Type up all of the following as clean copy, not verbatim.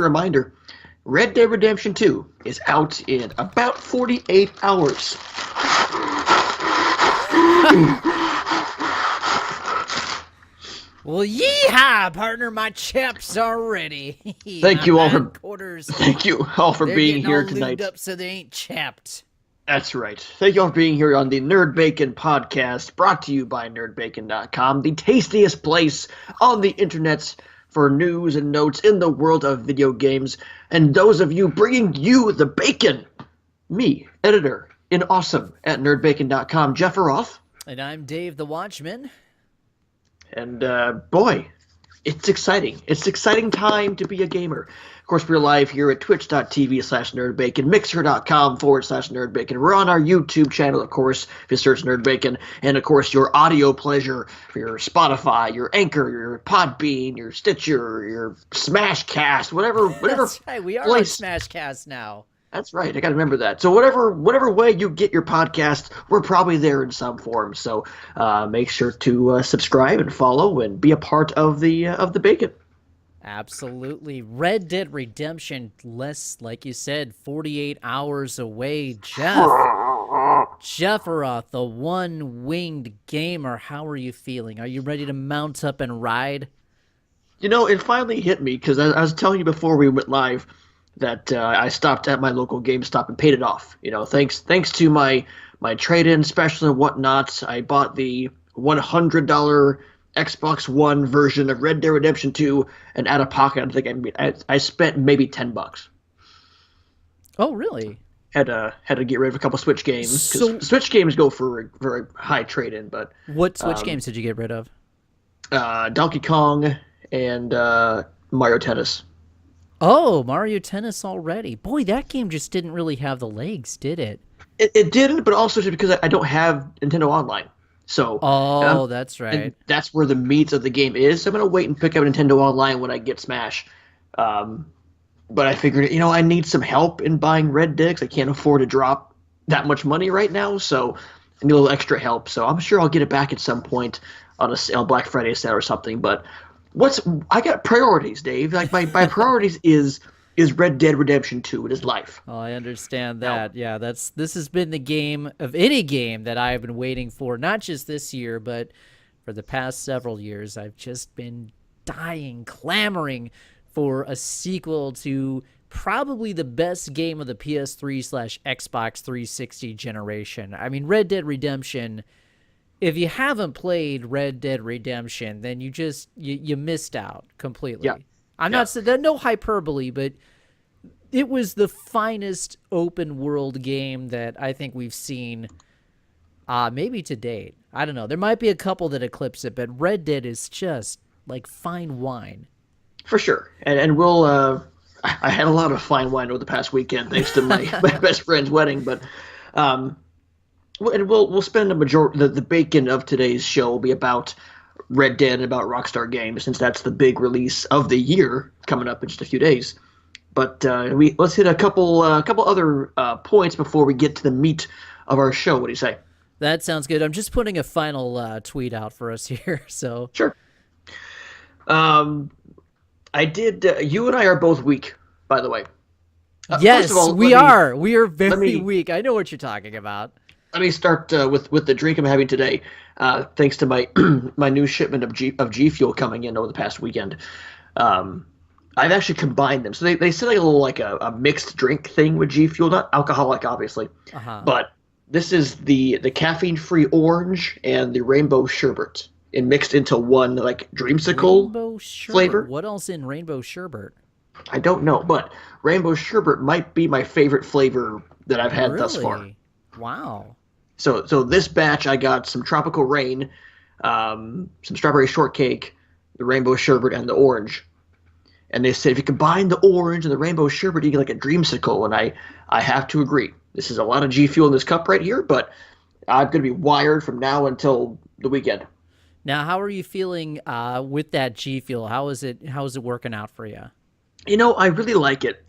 reminder, Red Dead Redemption 2 is out in about 48 hours. Well, yeehaw, partner! My chaps are ready. Thank you all for They're being getting here all lubed tonight. up so they ain't chapped. That's right. Thank you all for being here on the NerdBacon podcast, brought to you by NerdBacon.com, the tastiest place on the internet for news and notes in the world of video games. And those of you bringing you the bacon, me, editor in awesome at NerdBacon.com, Jeff Aroth. And I'm Dave the Watchman. And boy, it's exciting. It's an exciting time to be a gamer. Of course, we're live here at twitch.tv/nerdbacon, mixer.com/nerdbacon. We're on our YouTube channel, of course, if you search NerdBacon. And, of course, your audio pleasure for your Spotify, your Anchor, your Podbean, your Stitcher, your Smashcast, whatever. That's right, we are on Smashcast now. That's right. I got to remember that. So whatever way you get your podcast, we're probably there in some form. So make sure to subscribe and follow and be a part of the bacon. Absolutely. Red Dead Redemption, less, like you said, 48 hours away. Jefferoth, the one-winged gamer, how are you feeling? Are you ready to mount up and ride? You know, it finally hit me because I was telling you before we went live that I stopped at my local GameStop and paid it off. You know, thanks to my trade-in special and whatnot, I bought the $100 Xbox One version of Red Dead Redemption 2, and out of pocket, I think I spent maybe $10. Oh, really? Had to get rid of a couple Switch games. So, Switch games go for a very high trade-in, but what Switch games did you get rid of? Donkey Kong and Mario Tennis. Oh, Mario Tennis already. Boy, that game just didn't really have the legs, did it? It didn't, but also just because I don't have Nintendo Online. So, that's right. That's where the meat of the game is. So I'm going to wait and pick up Nintendo Online when I get Smash. But I figured, I need some help in buying Red Dead 'cause I can't afford to drop that much money right now. So I need a little extra help. So I'm sure I'll get it back at some point on a Black Friday sale or something. But I got priorities, Dave. Like my priorities is Red Dead Redemption 2. It is life. Oh, I understand that. Yeah, this has been the game of any game that I've been waiting for, not just this year, but for the past several years. I've just been clamoring for a sequel to probably the best game of the PS3/Xbox 360 generation. I mean, Red Dead Redemption, if you haven't played Red Dead Redemption, then you missed out completely. Yeah. I'm not saying, no hyperbole, but it was the finest open world game that I think we've seen maybe to date. I don't know. There might be a couple that eclipse it, but Red Dead is just like fine wine. For sure. And we'll I had a lot of fine wine over the past weekend thanks to my best friend's wedding, but and we'll spend the bacon of today's show will be about Red Dead and about Rockstar Games, since that's the big release of the year coming up in just a few days. But let's hit a couple other points before we get to the meat of our show. What do you say? That sounds good. I'm just putting a final tweet out for us here. So sure. I did. You and I are both weak, by the way. Yes, first of all, we are. We are very weak. I know what you're talking about. Let me start with the drink I'm having today. Thanks to my my new shipment of G Fuel coming in over the past weekend. I've actually combined them. So they send like a little a mixed drink thing with G Fuel, not alcoholic, obviously. But this is the caffeine-free orange and the rainbow sherbet mixed into one dreamsicle flavor. What else in rainbow sherbet? I don't know, but rainbow sherbet might be my favorite flavor that I've had thus far. Wow. So this batch, I got some tropical rain, some strawberry shortcake, the rainbow sherbet, and the orange. And they said if you combine the orange and the rainbow sherbet, you get like a dreamsicle. And I have to agree. This is a lot of G Fuel in this cup right here, but I'm going to be wired from now until the weekend. Now, how are you feeling with that G Fuel? How is it working out for you? I really like it.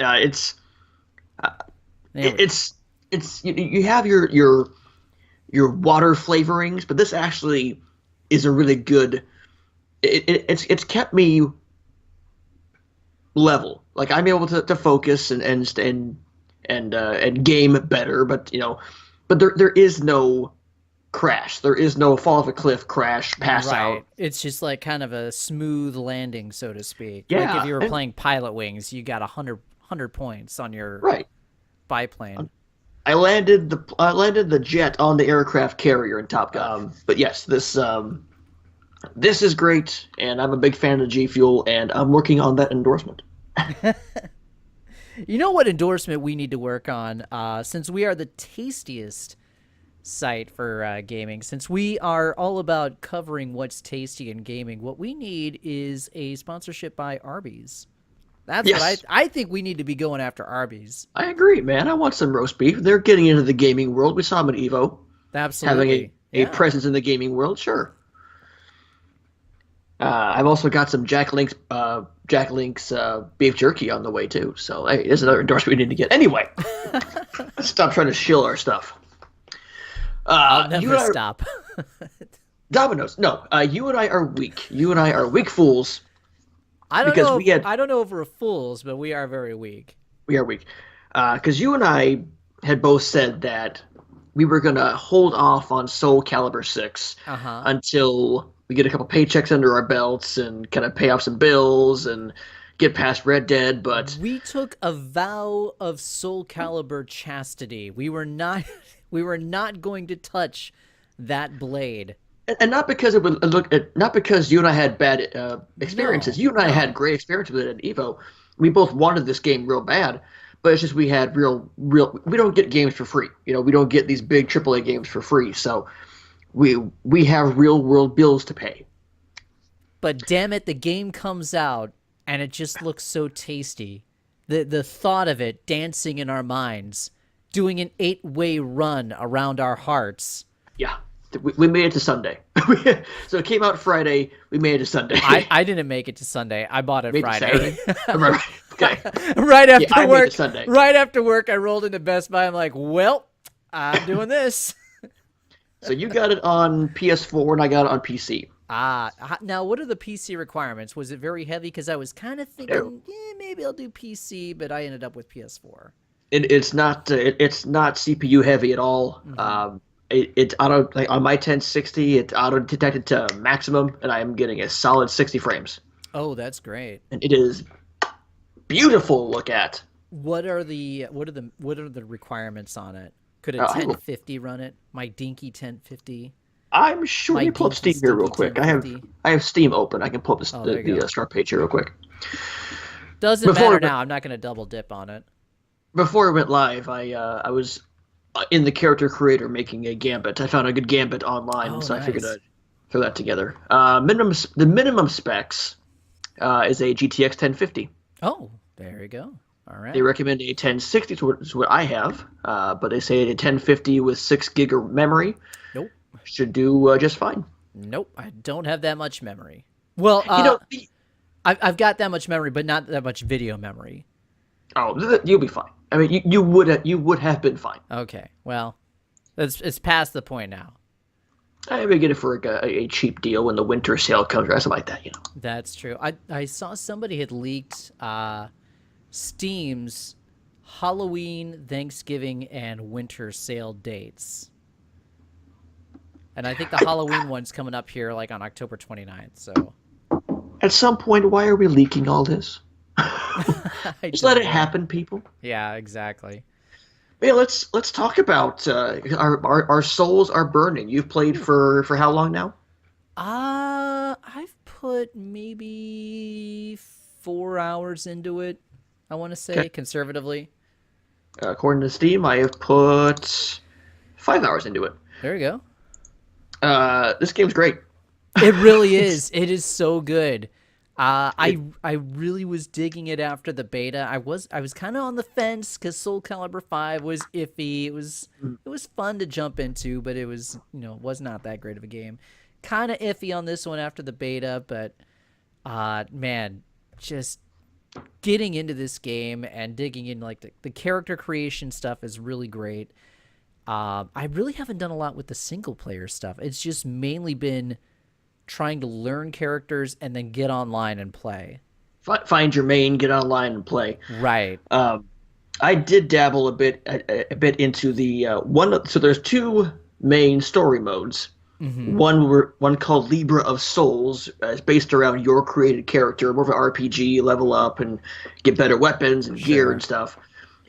You have your water flavorings, but this actually is a really good. It's kept me level. Like I'm able to focus and game better, but but there is no crash. There is no fall off a cliff, crash, pass Right. out. It's just like kind of a smooth landing, so to speak. Like if Yeah, you were and playing Pilot Wings, you got 100 points on your right. biplane. I landed the jet on the aircraft carrier in Top Gun. But yes, this is great, and I'm a big fan of G Fuel, and I'm working on that endorsement. You know what endorsement we need to work on? Since we are the tastiest site for gaming, since we are all about covering what's tasty in gaming, what we need is a sponsorship by Arby's. That's what Yes, I think we need to be going after Arby's. I agree, man. I want some roast beef. They're getting into the gaming world. We saw them at Evo, having Absolutely. a Yeah. presence in the gaming world. Sure. I've also got some Jack Link's beef jerky on the way too. So hey, there's another endorsement we need to get. Anyway, let's stop trying to shill our stuff. I'll You never and I, stop. Domino's. No, you and I are weak. You and I are weak fools I don't because know. I don't know if we're fools, but we are very weak. we are weak. Because you and I had both said that we were gonna hold off on Soul Calibur 6 Uh huh. until we get a couple paychecks under our belts and kind of pay off some bills and get past Red Dead. But We took a vow of Soul Calibur chastity. We were not. We were not going to touch that blade. and not because it would look not because you and I had bad experiences. No. You and I had No. great experiences with it at Evo. We both wanted this game real bad, but it's just we had real. We don't get games for free. We don't get these big AAA games for free. So we have real world bills to pay. But damn it, the game comes out and it just looks so tasty. The thought of it dancing in our minds, doing an 8-way run around our hearts. Yeah, we made it to Sunday. So it came out Friday. We made it to Sunday. I didn't make it to Sunday. I bought it Made it to Friday. Saturday. Right. Okay. Right after I made work. it Sunday. Right after work, I rolled into Best Buy. I'm like, well, I'm doing this. So you got it on PS4 and I got it on PC. Now what are the PC requirements? Was it very heavy? Because I was kind of thinking, maybe I'll do PC, but I ended up with PS4. It's not CPU heavy at all. It's auto like on my 1060. It's auto detected to maximum, and I am getting a solid 60 frames. Oh, that's great. And it is beautiful to look at. What are the requirements on it? Could a I will- 1050 run it? My dinky 1050. I'm sure. Let My me pull up dinky, Steam here real stinky quick. I have 1050. Steam open. I can pull up there you go. start page here real quick. Doesn't Before matter we- now. I'm not going to double dip on it. Before it went live, I was in the character creator making a gambit. I found a good gambit online, Oh, so I figured nice. I'd throw that together. The minimum specs is a GTX 1050. Oh, there you go. All right. They recommend a 1060 is what I have, but they say a 1050 with 6 gig of memory Nope. should do just fine. Nope. I don't have that much memory. Well, I've got that much memory, but not that much video memory. You'll be fine. I mean, you would have been fine. Okay. Well, it's past the point now. I may get it for a cheap deal when the winter sale comes or something like that. That's true. I saw somebody had leaked Steam's Halloween, Thanksgiving, and winter sale dates. And I think the Halloween one's coming up here like on October 29th. So At some point, why are we leaking all this? I Just let don't it know. happen, people. Yeah, exactly. Hey, let's talk about our souls are burning. You've played for how long now? I've put maybe 4 hours into it. I want to say Okay. conservatively. According to Steam, I have put 5 hours into it. There you go. This game's great. It really is. It is so good. I really was digging it after the beta. I was kind of on the fence because Soul Calibur V was iffy. It was fun to jump into, but it was was not that great of a game. Kind of iffy on this one after the beta, but man, just getting into this game and digging in like the character creation stuff is really great. I really haven't done a lot with the single player stuff. It's just mainly been trying to learn characters and then get online and play. find your main, get online and play. Right. Um, I did dabble a bit into the one. So there's two main story modes. Mm-hmm. One called Libra of Souls. It's based around your created character, more of an RPG, level up and get better weapons and gear and Sure. stuff.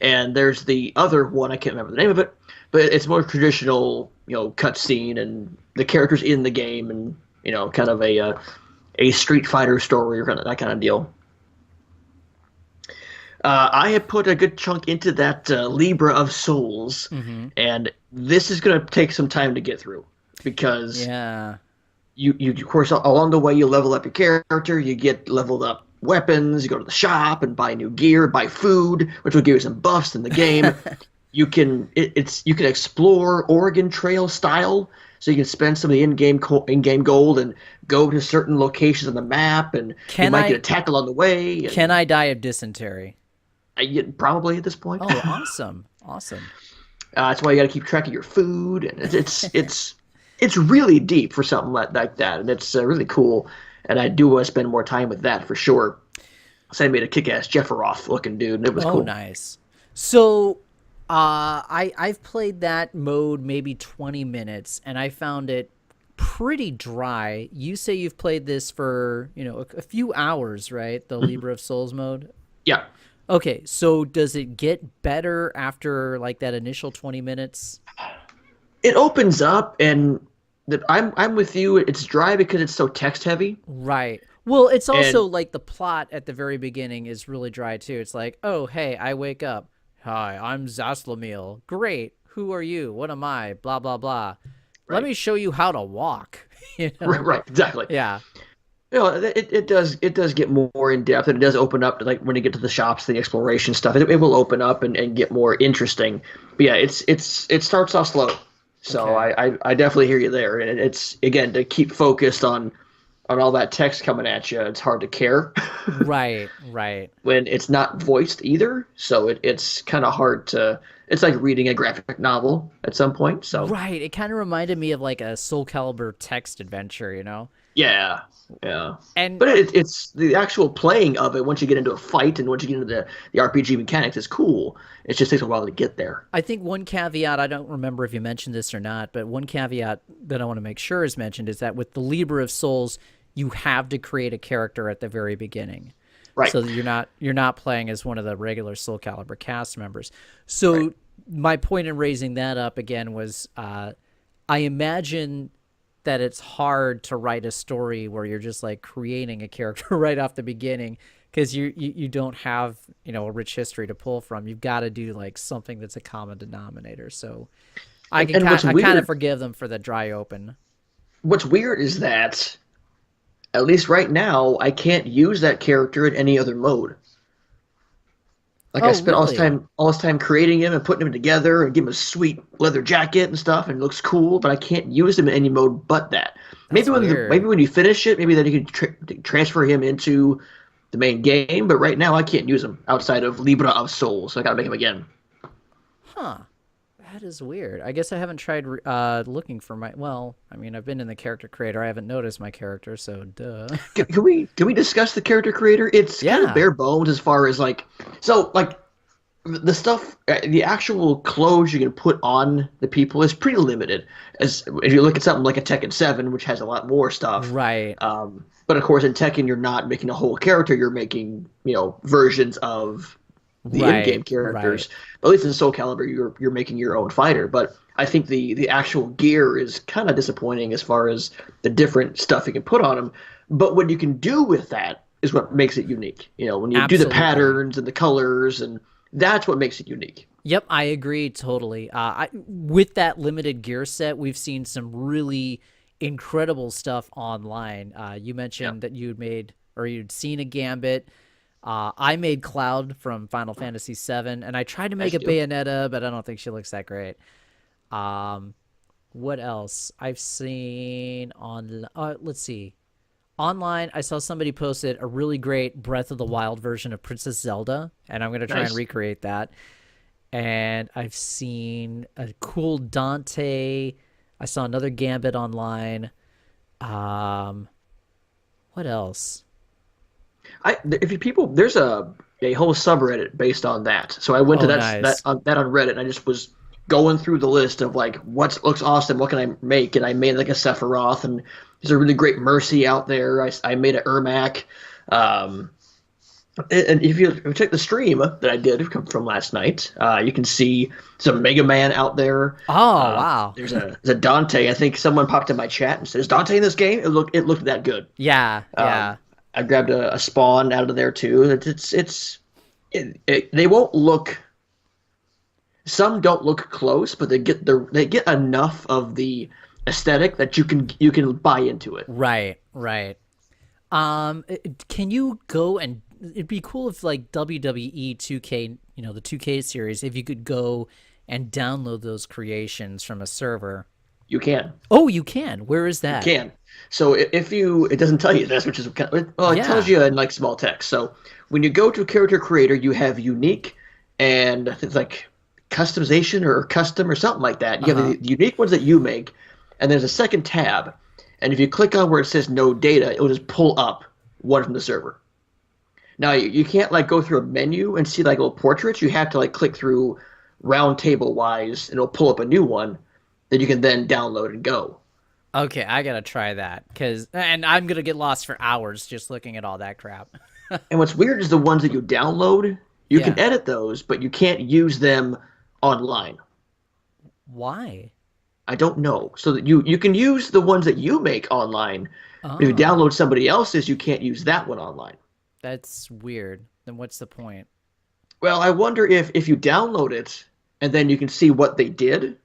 And there's the other one, I can't remember the name of it, but it's more traditional, cutscene and the characters in the game and kind of a Street Fighter story or kind of that kind of deal. I had put a good chunk into that Libra of Souls, Mm-hmm. and this is going to take some time to get through because Yeah. you of course along the way you level up your character, you get leveled up weapons, you go to the shop and buy new gear, buy food, which will give you some buffs in the game. You can explore Oregon Trail style, so you can spend some of the in-game gold and go to certain locations on the map, and you Can might get I attacked along the way. can And I die of dysentery? probably at this point. Oh, awesome. Awesome. That's why you got to keep track of your food, and it's really deep for something like that, and it's really cool. And I do want to spend more time with that for sure. So I made a kick-ass Jefferoff looking dude, and it was Oh, cool. nice. So, I've played that mode maybe 20 minutes, and I found it pretty dry. You say you've played this for a few hours, right? The Mhm. Libra of Souls mode. Yeah, Okay, so does it get better after like that initial 20 minutes? it opens up, and I'm with you. It's dry because it's so text heavy, Right. Well, it's also and like the plot at the very beginning is really dry too. It's like, oh, hey, I wake up. Hi, I'm Zaslamil. Great. Who are you? What am I? Blah, blah, blah. Let right, me show you how to walk. you right, know? right, exactly. Yeah. It does get more in depth, and it does open up to, like, when you get to the shops, the exploration stuff. It will open up and get more interesting. But yeah, it starts off slow, so Okay. I definitely hear you there. And it's again to keep focused on all that text coming at you. It's hard to care Right. Right. when it's not voiced either. So it's kind of hard to. It's like reading a graphic novel at some point. So Right. It kind of reminded me of like a Soul Calibur text adventure. yeah, yeah. And But it's the actual playing of it once you get into a fight and once you get into the RPG mechanics is cool. It just takes a while to get there. I think one caveat, I don't remember if you mentioned this or not, but one caveat that I want to make sure is mentioned is that with the Libra of Souls, you have to create a character at the very beginning. Right. So that you're not playing as one of the regular Soul Calibur cast members. Right. So my point in raising that up again was I imagine that it's hard to write a story where you're just like creating a character right off the beginning because you don't have a rich history to pull from. You've got to do like something that's a common denominator. So And what's I kind of weird forgive them for the dry open. what's weird is that at least right now I can't use that character in any other mode. Like I Oh, spent really? all this time creating him and putting him together and give him a sweet leather jacket and stuff and it looks cool, but I can't use him in any mode but that. That's Maybe weird. when you finish it, maybe then you can transfer him into the main game. But right now, I can't use him outside of Libra of Soul, so I gotta make him again. Huh. That is weird. I guess I haven't tried looking for my. Well, I mean, I've been in the character creator. I haven't noticed my character, so duh. Can we discuss the character creator? It's kind of Yeah. bare bones as far as like the stuff, the actual clothes you can put on the people is pretty limited. As if you look at something like a Tekken 7, which has a lot more stuff. Right. But of course, in Tekken, you're not making a whole character. You're making versions of the in-game Right. Right. characters. But at least in Soul Calibur, you're making your own fighter. But I think the actual gear is kind of disappointing as far as the different stuff you can put on them. But what you can do with that is what makes it unique. When you do the Absolutely. patterns and the colors, and that's what makes it unique. Yep, I agree totally. With that limited gear set, we've seen some really incredible stuff online. You Yeah, mentioned that you'd made or you'd seen a Gambit. I made Cloud from Final Fantasy VII, and I tried to make as a you do. Bayonetta, but I don't think she looks that great. Um, what else? I've seen on. Let's see. Online, I saw somebody posted a really great Breath of the Wild version of Princess Zelda, and I'm gonna try and Nice. recreate that. And I've seen a cool Dante. I saw another Gambit online. Um, what else? If you people, there's a whole subreddit based on that. So I went to Oh, that nice. on Reddit, and I just was going through the list of like what looks awesome, what can I make, and I made like a Sephiroth, and there's a really great Mercy out there. I made a Ermac. Um, and if you check the stream that I did from last night, you can see some Mega Man out there. Oh, wow. There's a Dante. I think someone popped in my chat and said, "Is Dante in this game?" It looked that good. Yeah, Um, yeah. I grabbed a Spawn out of there too. They won't look. Some don't look close, but they get enough of the aesthetic that you can buy into it. Right, right. Can you go and it'd be cool if like WWE 2K, the 2K series, if you could go and download those creations from a server. You can. Oh, you can. Where is You that? can. So if you, it doesn't tell you this, which is well, it tells Yeah. you in like small text. So when you go to character creator, you have unique and I think it's like customization or custom or something like that. You have Uh-huh. the unique ones that you make, and there's a second tab. And if you click on where it says no data, it will just pull up one from the server. Now you can't like go through a menu and see like little portraits. You have to like click through round table wise, and it'll pull up a new one that you can then download and go. Okay, I gotta try that and I'm gonna get lost for hours just looking at all that crap. And what's weird is the ones that you download, you can Yeah. edit those, but you can't use them online. Why? I don't know. So that you can use the ones that you make online, but if you Oh, download somebody else's, you can't use that one online. that's weird. Then what's the point? Well, I wonder if you download it and then you can see what they did, and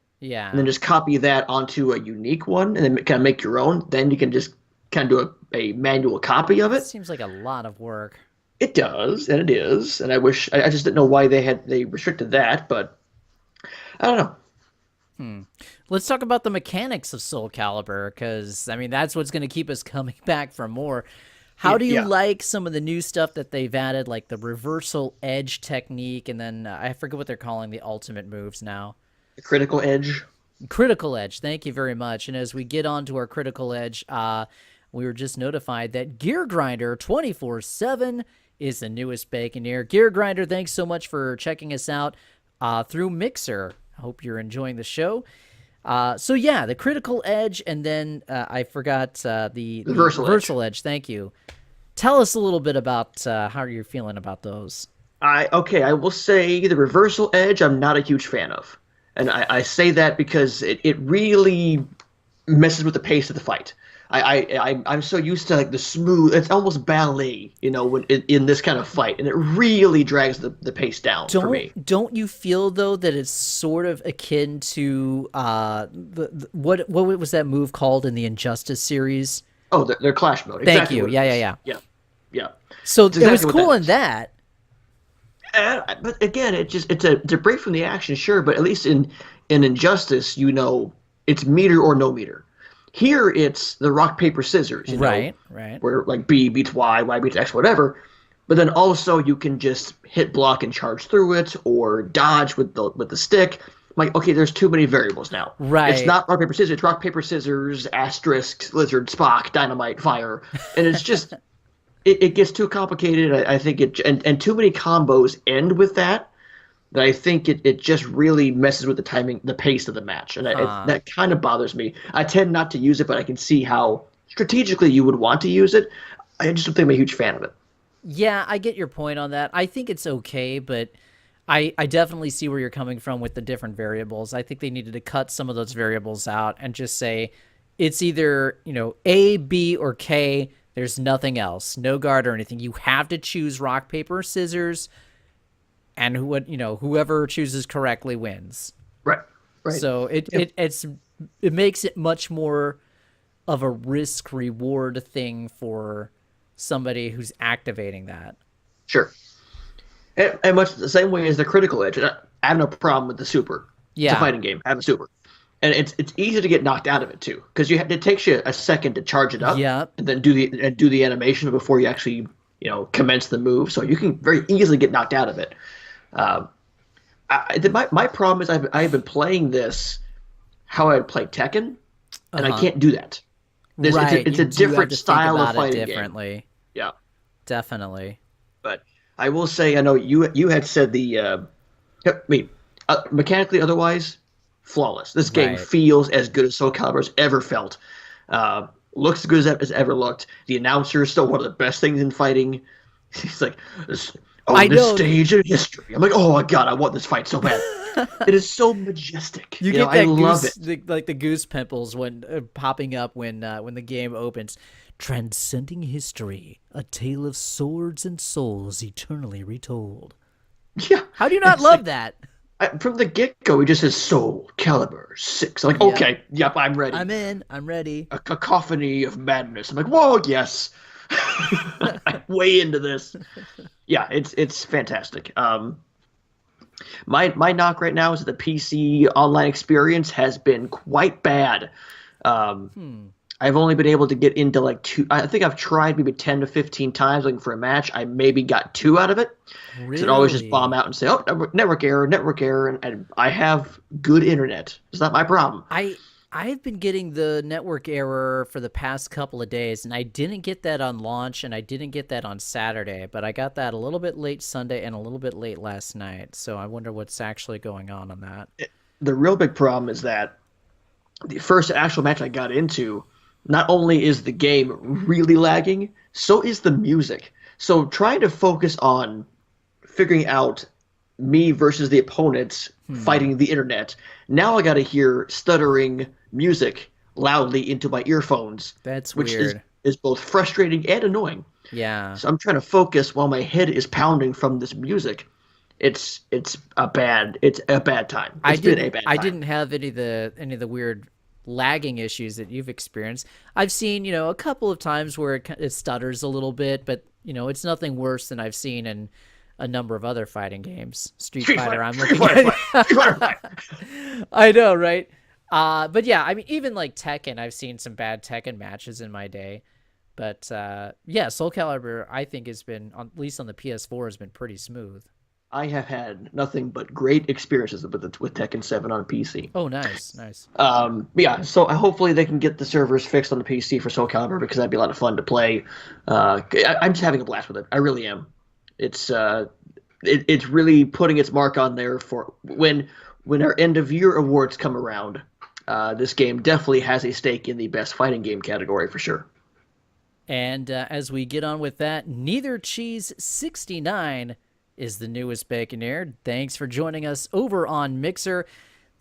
then Yeah. just copy that onto a unique one, and then kind of make your own. Then you can just kind of do a manual copy of That it. seems like a lot of work. It does, and it is, and I just didn't know why they restricted that, but I don't know. Let's talk about the mechanics of Soul Calibur, because I mean that's what's going to keep us coming back for more. How do you Yeah, like some of the new stuff that they've added, like the reversal edge technique, and then I forget what they're calling the ultimate moves now. the critical edge. Critical edge. Thank you very much. And as we get on to our critical edge, we were just notified that Gear Grinder 24/7 is the newest Baconeer. Gear Grinder, thanks so much for checking us out through Mixer. I hope you're enjoying the show. So yeah, the critical edge, and then I forgot the Reversal edge. reversal edge. Thank you. Tell us a little bit about how you're feeling about those. I will say the reversal edge I'm not a huge fan of. And I say that because it really messes with the pace of the fight. I'm so used to like the smooth, it's almost ballet, when in this kind of fight, and it really drags the pace down for me. Don't you feel though that it's sort of akin to what was that move called in the Injustice series? Oh, they're clash mode. Thank Exactly you. what it Yeah, yeah, is. yeah. Yeah, yeah. So It's it was exactly what cool that in is. that. But again, it's a break from the action, sure. But at least in Injustice, it's meter or no meter. Here, it's the rock paper scissors. Right, right. Where like B beats Y, Y beats X, whatever. But then also you can just hit block and charge through it, or dodge with the stick. Like, okay, there's too many variables now. It's Right. not rock paper scissors. It's rock paper scissors, asterisk, lizard, Spock, dynamite, fire, and it's just it gets too complicated. I think and too many combos end with that I think it just really messes with the timing, the pace of the match, and Huh. that kind of bothers me. I tend not to use it, but I can see how strategically you would want to use it. I just don't think I'm a huge fan of it. Yeah, I get your point on that. I think it's okay, but I definitely see where you're coming from with the different variables. I think they needed to cut some of those variables out and just say it's either, A, B, or K. There's nothing else. No guard or anything. You have to choose rock, paper, scissors, and whoever chooses correctly wins. Right. Right. So Yep. it makes it much more of a risk reward thing for somebody who's activating that. Sure. And much the same way as the critical edge. I have no problem with the super. It's a Yeah. fighting game. I have a super. And it's easy to get knocked out of it too, because it takes you a second to charge it up, Yeah. and then do the animation before you actually commence the move. So you can very easily get knocked out of it. Um, my problem is I've been playing this how I play Tekken, and I Uh-huh. can't do that. Right. It's You a do have different to think style of about it fighting game. differently. Yeah. Definitely. But I will say, I know you had said I mean, mechanically otherwise, flawless. This game Right. feels as good as Soul Calibur's ever felt. Looks as good as ever looked. The announcer is still one of the best things in fighting. He's like, I on this know. stage in history. I'm like, oh my god, I want this fight so bad. It is so majestic. You You know, get I that love it. like the goose pimples when popping up when the game opens. Transcending history, a tale of swords and souls eternally retold. Yeah, How do you not it's love like that? from the get go, he just says Soul Calibur 6. I'm like, Yep, okay, yep, I'm I'm ready. in. I'm ready. A cacophony of madness. I'm like, whoa, yes. I'm way into this. Yeah, it's fantastic. My knock right now is that the PC online experience has been quite bad. Um, Hmm. I've only been able to get into like two. I think I've tried maybe 10 to 15 times looking for a match. I maybe got two out of it because it always just bomb Really? out and say, "Oh, network error," and I have good internet. It's not my problem. I I've been getting the network error for the past couple of days, and I didn't get that on launch, and I didn't get that on Saturday, but I got that a little bit late Sunday and a little bit late last night. So I wonder what's actually going on that. The real big problem is that the first actual match I got into, not only is the game really lagging, so is the music. So trying to focus on figuring out me versus the opponents Hmm. fighting the internet. Now I got to hear stuttering music loudly into my earphones, That's which weird. is both frustrating and annoying. Yeah. So I'm trying to focus while my head is pounding from this music. It's a bad time. I It's been a didn't bad I time. didn't have any of the weird lagging issues that you've experienced. I've seen, a couple of times where it stutters a little bit, but it's nothing worse than I've seen in a number of other fighting games. Street Street Fighter, Fighter, I'm Street looking Fighter at. 5, Street Fighter 5. I know, right? But yeah, I mean, even like Tekken, I've seen some bad Tekken matches in my day. But yeah, Soul Calibur, I think has been, at least on the PS4, has been pretty smooth. I have had nothing but great experiences with Tekken 7 on PC. Oh, nice, nice. But yeah, so hopefully they can get the servers fixed on the PC for Soul Calibur because that'd be a lot of fun to play. I'm just having a blast with it. I really am. It's it's really putting its mark on there for when our end of year awards come around. This game definitely has a stake in the best fighting game category for sure. And as we get on with that, Neither Cheese 69 is the newest Baconaire. Thanks for joining us over on Mixer.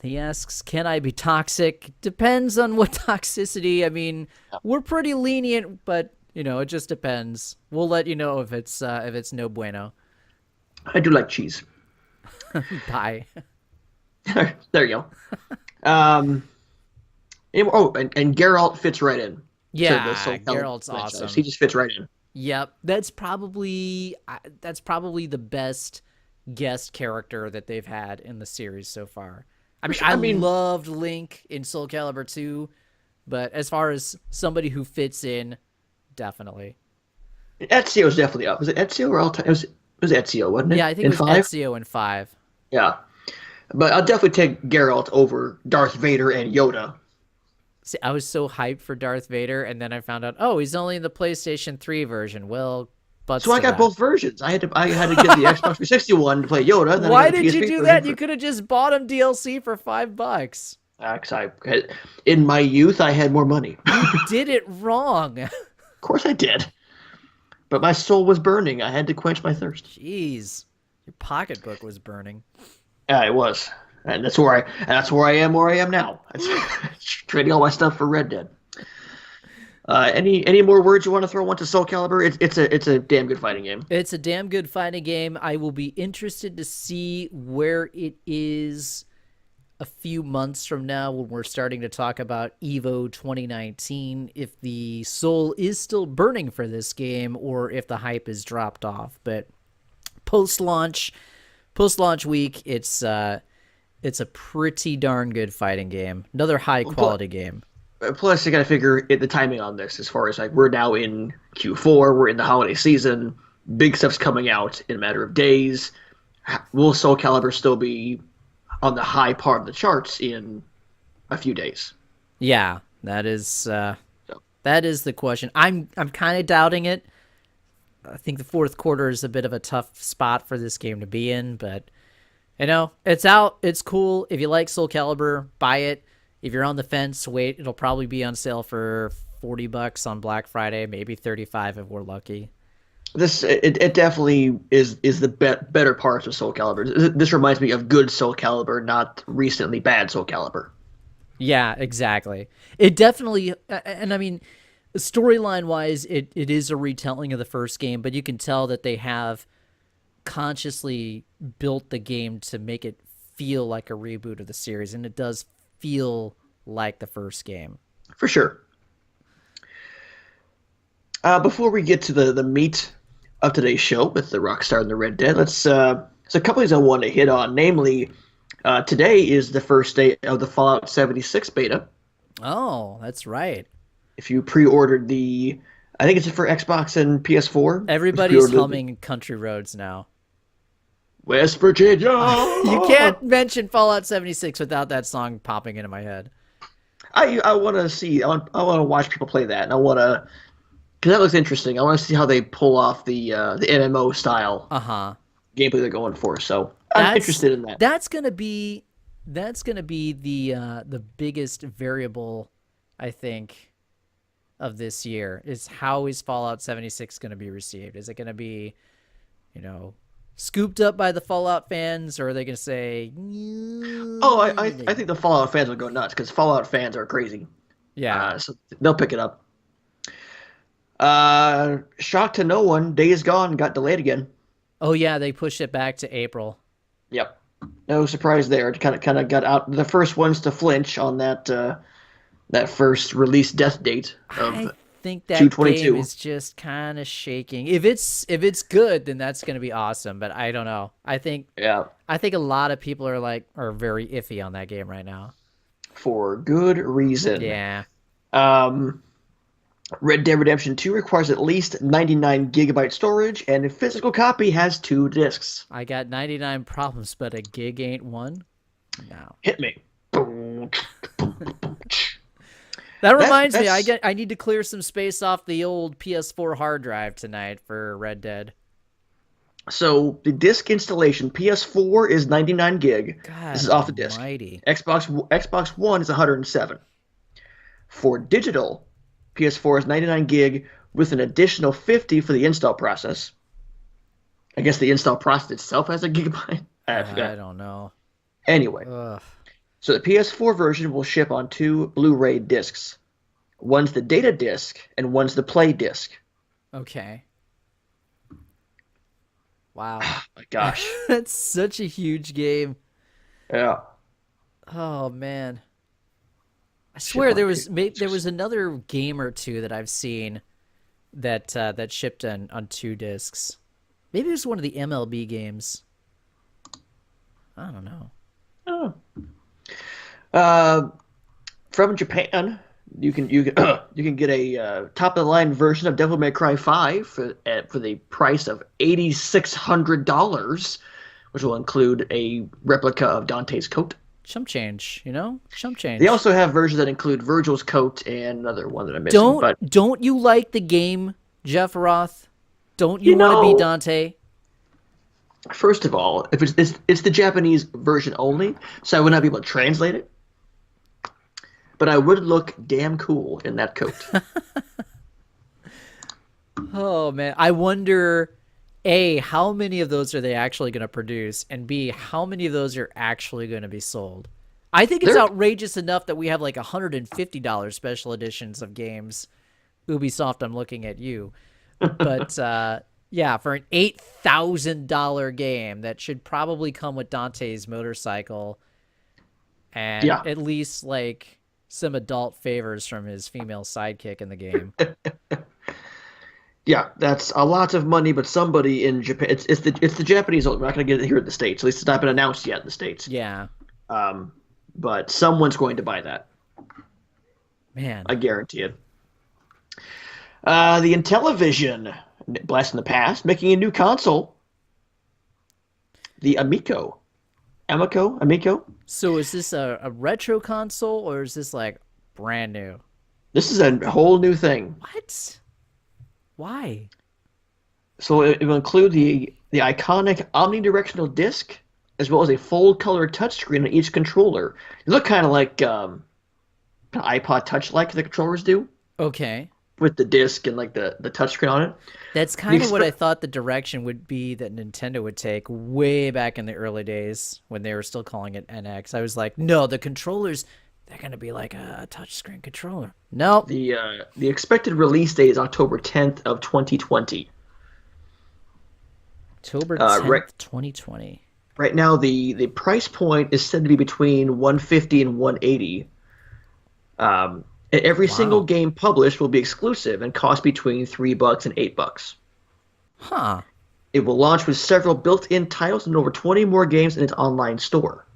He asks, "Can I be toxic?" Depends on what toxicity. I mean, we're pretty lenient, but it just depends. We'll let you know if it's no bueno. I do like cheese. Bye. There you go. Um, and Geralt fits right in to the Yeah, Soul Calibur Geralt's franchise. He awesome. just fits right in. Yep, that's probably the best guest character that they've had in the series so far. I For mean, sure. I I mean, loved Link in Soul Calibur 2, but as far as somebody who fits in, definitely. Ezio's definitely up. Was it Ezio or it was Ezio, wasn't Yeah, it? I think it In was 5? Ezio in 5. Yeah. But I'll definitely take Geralt over Darth Vader and Yoda. See, I was so hyped for Darth Vader, and then I found out, oh, he's only in the PlayStation 3 version. Well, So butts I to got that. both versions. I had to get the Xbox 360 one to play Yoda, and then I Why got the did you PSP do version that? You for. could have just bought him DLC for $5. 'Cause in my youth, I had more money. You Of did it wrong. course, I did. But my soul was burning. I had to quench my thirst. Jeez, your pocketbook was burning. Yeah, it was, and that's where I am now. Trading all my stuff for Red Dead. Any more words you want to throw onto Soul Calibur? It's a damn good fighting game. It's a damn good fighting game. I will be interested to see where it is a few months from now when we're starting to talk about Evo 2019, if the soul is still burning for this game or if the hype has dropped off. But post-launch week, it's a pretty darn good fighting game. Another high quality game. Plus, you got to figure the timing on this. As far as like we're now in Q4, we're in the holiday season. Big stuff's coming out in a matter of days. Will Soul Calibur still be on the high part of the charts in a few days? Yeah, that is the question. I'm kind of doubting it. I think the fourth quarter is a bit of a tough spot for this game to be in, but it's out. It's cool. If you like Soul Calibur, buy it. If you're on the fence, wait. It'll probably be on sale for $40 on Black Friday, maybe 35 if we're lucky. It definitely is the better parts of Soul Calibur. This reminds me of good Soul Calibur, not recently bad Soul Calibur. Yeah, exactly. It definitely, and I mean, storyline wise, it is a retelling of the first game, but you can tell that they have consciously built the game to make it feel like a reboot of the series, and it does feel like the first game. For sure. Before we get to the meat of today's show with the Rockstar and the Red Dead, there's a couple things I want to hit on. Namely, today is the first day of the Fallout 76 beta. Oh, that's right. If you pre-ordered I think it's for Xbox and PS4. Everybody's humming Country Roads now. West Virginia. You can't mention Fallout 76 without that song popping into my head. I want to see. I want to watch people play that, and I want to, because that looks interesting. I want to see how they pull off the MMO style gameplay they're going for. So I'm interested in that. That's gonna be the biggest variable, I think, of this year is how is Fallout 76 going to be received? Is it going to be, scooped up by the Fallout fans, or are they going to say? Oh, I think the Fallout fans will go nuts because Fallout fans are crazy. Yeah, so they'll pick it up. Shock to no one, Days Gone got delayed again. Oh yeah, they pushed it back to April. Yep, no surprise there. It kind of got out the first ones to flinch on that first release death date of I think that 2/22. game is just kind of shaking. If it's good, then that's going to be awesome. But I don't know. I think a lot of people are very iffy on that game right now. For good reason. Yeah. Red Dead Redemption 2 requires at least 99 gigabyte storage, and a physical copy has 2 discs. I got 99 problems, but a gig ain't one. No. Hit me. That reminds me, I need to clear some space off the old PS4 hard drive tonight for Red Dead. So the disc installation, PS4 is 99 gig. God, this is off the disc. Almighty. Xbox One is 107. For digital, PS4 is 99 gig with an additional 50 for the install process. I guess the install process itself has a gigabyte. I don't know. Anyway. Ugh. So the PS4 version will ship on 2 Blu-ray discs. One's the data disc and one's the play disc. Okay. Wow. Oh my gosh. That's such a huge game. Yeah. Oh man. I swear there was another game or two that I've seen that shipped on 2 discs. Maybe it was one of the MLB games. I don't know. Oh. From Japan, you can get a top of the line version of Devil May Cry 5 for the price of $8,600, which will include a replica of Dante's coat. Chump change, chump change. They also have versions that include Virgil's coat and another one that I'm missing. Don't you like the game, Jeff Roth? Don't you want to be Dante? First of all, if it's the Japanese version only, so I would not be able to translate it. But I would look damn cool in that coat. Oh man, I wonder, A, how many of those are they actually going to produce, and B, how many of those are actually going to be sold? I think it's outrageous enough that we have like $150 special editions of games. Ubisoft, I'm looking at you. But yeah, for an $8,000 game that should probably come with Dante's motorcycle and at least like some adult favors from his female sidekick in the game. Yeah, that's a lot of money, but somebody in Japan, it's the Japanese. We're not going to get it here in the States. At least it's not been announced yet in the States. Yeah. But someone's going to buy that. Man, I guarantee it. The Intellivision, blast in the past, making a new console. The Amico. Amico. So is this a retro console, or is this like brand new? This is a whole new thing. What? Why? So it will include the iconic omnidirectional disc, as well as a full-color touchscreen on each controller. They look kind of like iPod Touch-like the controllers do, Okay. with the disc and like the touchscreen on it. That's The kind of what I expe- thought the direction would be that Nintendo would take way back in the early days when they were still calling it NX. I was like, no, the controllers, they're going to be like a touchscreen controller. Nope. the expected release date is October 10th of 2020. October Right 10th, 2020. right now the price point is said to be between 150 and 180. And every single Wow. game published will be exclusive and cost between $3 and $8. Huh. It will launch with several built-in titles and over 20 more games in its online store.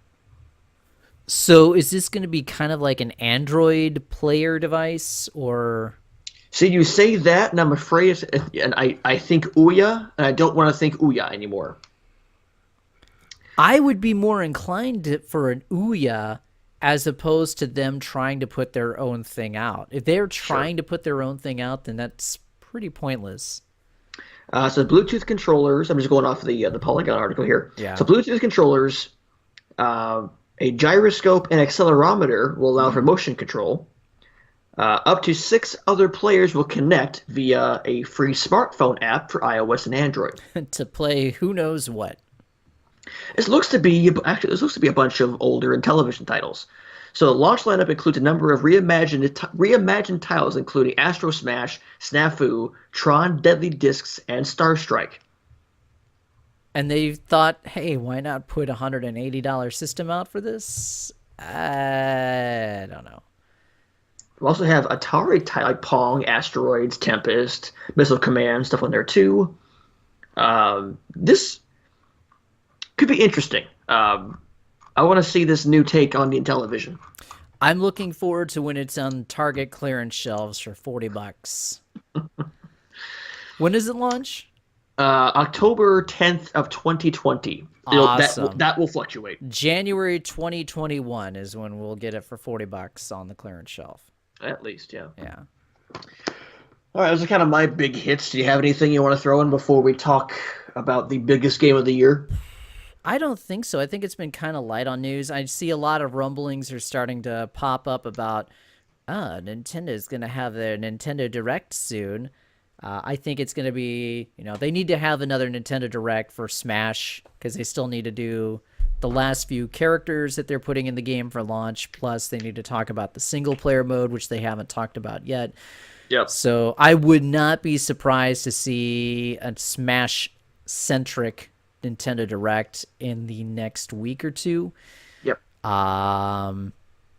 So is this going to be kind of like an Android player device or... See, you say that, and I'm afraid, and I think Ouya, and I don't want to think Ouya anymore. I would be more inclined for an Ouya as opposed to them trying to put their own thing out. If they're trying to put their own thing out, then that's pretty pointless. So Bluetooth controllers. I'm just going off the Polygon article here. Yeah. So Bluetooth controllers, a gyroscope and accelerometer will allow for motion control. Up to 6 other players will connect via a free smartphone app for iOS and Android. To play who knows what. This looks to be a bunch of older and television titles. So the launch lineup includes a number of reimagined titles, including Astro Smash, Snafu, Tron, Deadly Discs, and Star Strike. And they thought, hey, why not put a $180 system out for this? I don't know. We also have Atari like Pong, Asteroids, Tempest, Missile Command, stuff on there too. This could be interesting. I want to see this new take on the Intellivision. I'm looking forward to when it's on Target clearance shelves for $40. When does it launch? October 10th of 2020. Awesome. That will fluctuate. January 2021 is when we'll get it for $40 on the clearance shelf. At least, yeah. Yeah. All right, those are kind of my big hits. Do you have anything you want to throw in before we talk about the biggest game of the year? I don't think so. I think it's been kind of light on news. I see a lot of rumblings are starting to pop up about, Nintendo's going to have their Nintendo Direct soon. I think it's going to be, they need to have another Nintendo Direct for Smash because they still need to do the last few characters that they're putting in the game for launch. Plus, they need to talk about the single player mode, which they haven't talked about yet. Yep. So I would not be surprised to see a Smash-centric Nintendo Direct in the next week or two. Yep.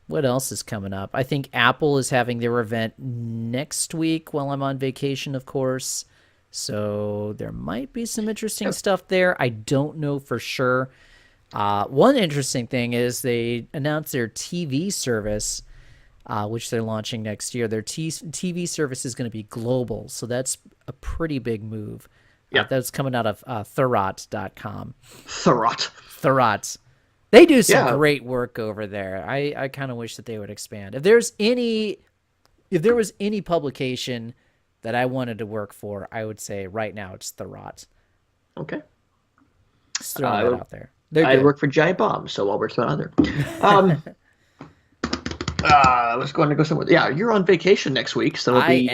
What else is coming up? I think Apple is having their event next week while I'm on vacation, of course. So there might be some interesting stuff there. I don't know for sure. One interesting thing is they announced their TV service, which they're launching next year. Their TV service is going to be global, so that's a pretty big move. Yeah. That's coming out of Thurrott.com. Thurrott. They do some great work over there. I kind of wish that they would expand. If there was any publication that I wanted to work for, I would say right now it's Thurrott. Okay. Just throwing that out there. I work for Giant Bomb, so I'll work for another. I was going to go somewhere. Yeah, you're on vacation next week, so it'll be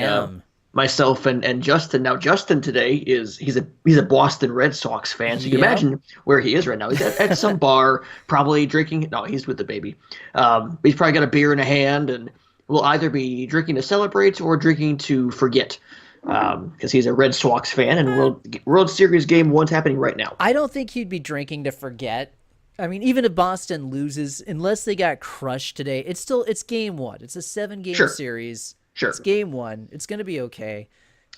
myself and Justin. Now, Justin today he's a Boston Red Sox fan, so you can imagine where he is right now. He's at some bar, probably drinking. No, he's with the baby. He's probably got a beer in a hand, and will either be drinking to celebrate or drinking to forget. Because he's a Red Sox fan, and World Series Game 1's happening right now. I don't think he'd be drinking to forget. I mean, even if Boston loses, unless they got crushed today, it's game 1. It's a 7-game series. Sure. It's game 1. It's going to be okay.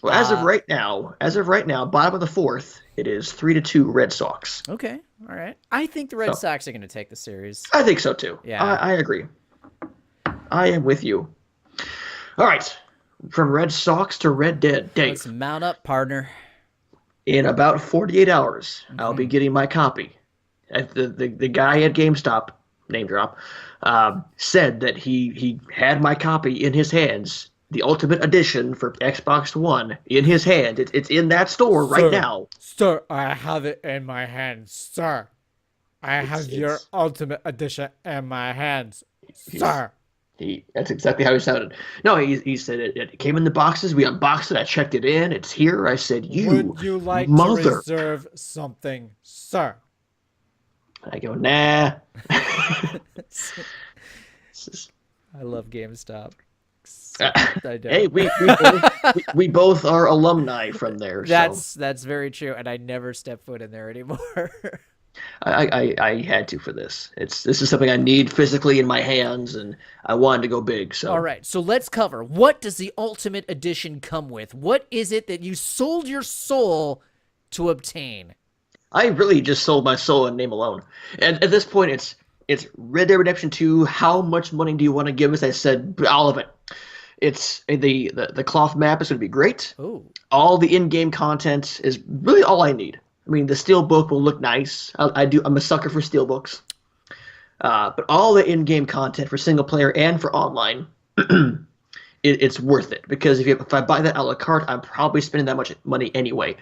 Well, as of right now, bottom of the 4th, it is 3-2 Red Sox. Okay. All right. I think the Red Sox are going to take the series. I think so too. Yeah. I agree. I am with you. All right. From Red Sox to Red Dead, Dave. Let's mount up, partner. In about 48 hours, I'll be getting my copy. The guy at GameStop, name drop, said that he had my copy in his hands the Ultimate Edition for Xbox One in his hand. It's in that store right Sir, now. sir, I have it in my hands, sir. I It's have your it's Ultimate Edition in my hands, he's sir. he. That's exactly how he sounded. No, he said it came in the boxes. We unboxed it. I checked it in. It's here. I said, "You Would you like to mother." reserve something, sir? I go, "Nah." I love GameStop. I Hey, don't. we both are alumni from there, so That's very true, and I never step foot in there anymore. I had to for this. This is something I need physically in my hands, and I wanted to go big. All So right, so let's cover, what does the Ultimate Edition come with? What is it that you sold your soul to obtain? I really just sold my soul in name alone. And at this point, it's Red Dead Redemption 2. How much money do you want to give us? I said all of it. It's the cloth map is going to be great. Oh, All the in-game content is really all I need. I mean, the steelbook will look nice. I'm a sucker for steelbooks. But all the in-game content for single player and for online, it's worth it because if I buy that a la carte, I'm probably spending that much money anyway.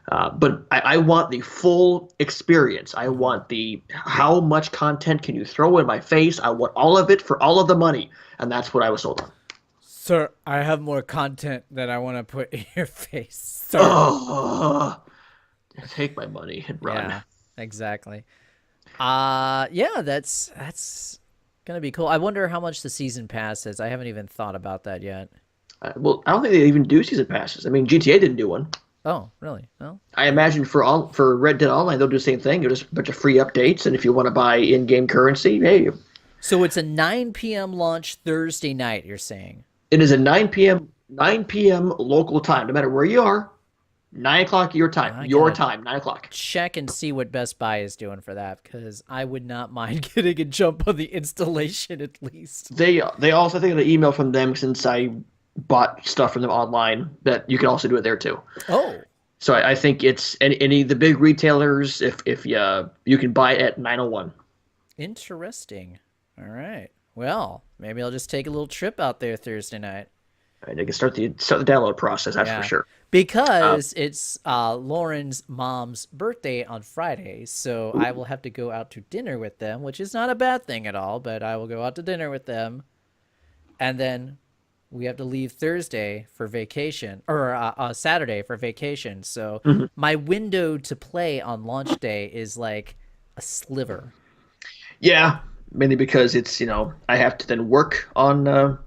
But I want the full experience. I want the how much content can you throw in my face. I want all of it for all of the money, and that's what I was sold on. sir, I have more content that I want to put in your face, sir. Oh, take my money and run. Yeah, exactly. Yeah, that's gonna be cool. I wonder how much the season pass is. I haven't even thought about that yet. Well, I don't think they even do season passes. I mean, GTA didn't do one. Oh, really? Oh. I imagine for Red Dead Online they'll do the same thing. They'll just a bunch of free updates, and if you want to buy in-game currency, hey, So it's a 9 p.m. launch Thursday night, you're saying? it is a 9 p.m. local time, no matter where you are. 9 o'clock your time, I your gotta time, 9 o'clock. check and see what Best Buy is doing for that, because I would not mind getting a jump on the installation at least. They also, I think, an email from them since I bought stuff from them online that you can also do it there too. Oh, So I think it's any of the big retailers if you can buy it at 9:01. interesting. All right. Well, maybe I'll just take a little trip out there Thursday night. And they can start the download process. That's Yeah. for sure. Because it's Lauren's mom's birthday on Friday, so I will have to go out to dinner with them, which is not a bad thing at all, but I will go out to dinner with them. And then we have to leave Thursday for vacation, or Saturday for vacation. So my window to play on launch day is like a sliver. Yeah, mainly because it's I have to then work on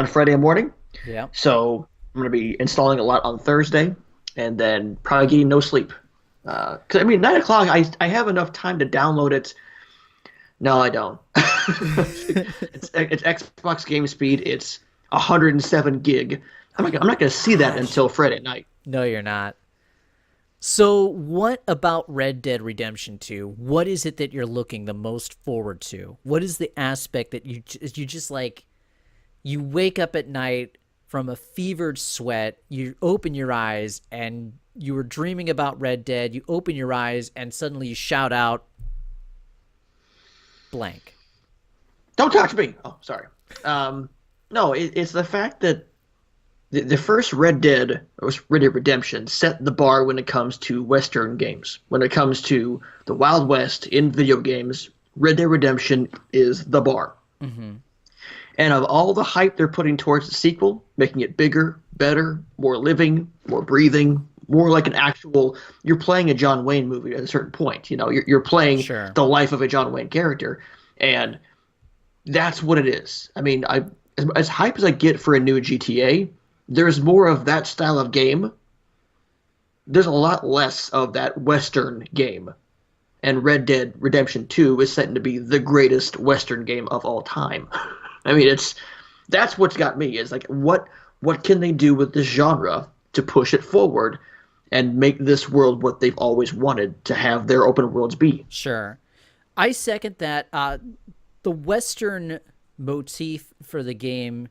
Friday morning. Yeah. So I'm going to be installing a lot on Thursday, and then probably getting no sleep. 'Cause I mean, 9 o'clock, I have enough time to download it. No, I don't. It's Xbox game speed. It's 107 gig. I'm not going to see that until Friday night. No, you're not. So what about Red Dead Redemption 2? What is it that you're looking the most forward to? What is the aspect that you just like, you wake up at night from a fevered sweat, you open your eyes and you were dreaming about Red Dead, you open your eyes and suddenly you shout out blank. Don't touch me. Oh, sorry. No, it's the fact that the first Red Dead Redemption set the bar when it comes to Western games. When it comes to the Wild West in video games, Red Dead Redemption is the bar. Mm-hmm. And of all the hype they're putting towards the sequel, making it bigger, better, more living, more breathing, more like an actual, you're playing a John Wayne movie at a certain point. You're playing Sure. the life of a John Wayne character, and that's what it is. I mean, as hype as I get for a new GTA, there's more of that style of game. There's a lot less of that Western game. And Red Dead Redemption 2 is set to be the greatest Western game of all time. I mean, that's what's got me, is like, what can they do with this genre to push it forward and make this world what they've always wanted to have their open worlds be? Sure. I second that. The Western motif for the game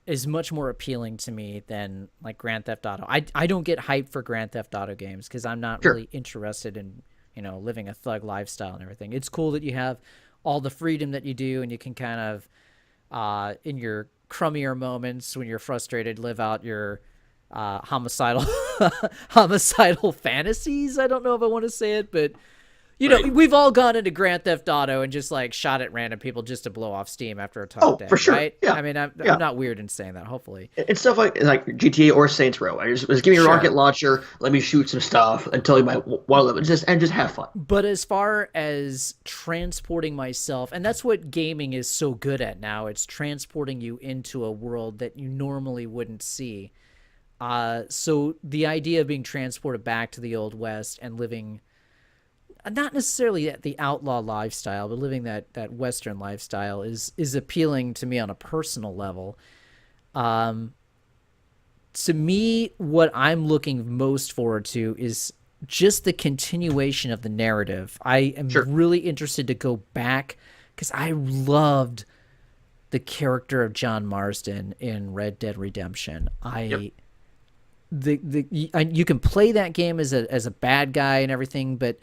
is much more appealing to me than like Grand Theft Auto. I don't get hyped for Grand Theft Auto games because I'm not really interested in, living a thug lifestyle and everything. It's cool that you have all the freedom that you do and you can kind of, in your crummier moments when you're frustrated, live out your homicidal homicidal fantasies. I don't know if I want to say it, but Right. we've all gone into Grand Theft Auto and just like shot at random people just to blow off steam after a tough Oh, for day, sure. right? Yeah. I mean, I'm Yeah. not weird in saying that, hopefully. And stuff like GTA or Saints Row. I just give me a rocket Sure. launcher, let me shoot some stuff until you might want to just have fun. But as far as transporting myself, and that's what gaming is so good at now, it's transporting you into a world that you normally wouldn't see. So the idea of being transported back to the Old West and living not necessarily the outlaw lifestyle, but living that Western lifestyle is appealing to me on a personal level. Um, to me, what I'm looking most forward to is just the continuation of the narrative. I am Sure. really interested to go back because I loved the character of John Marston in Red Dead Redemption. Yep. You can play that game as a bad guy and everything, but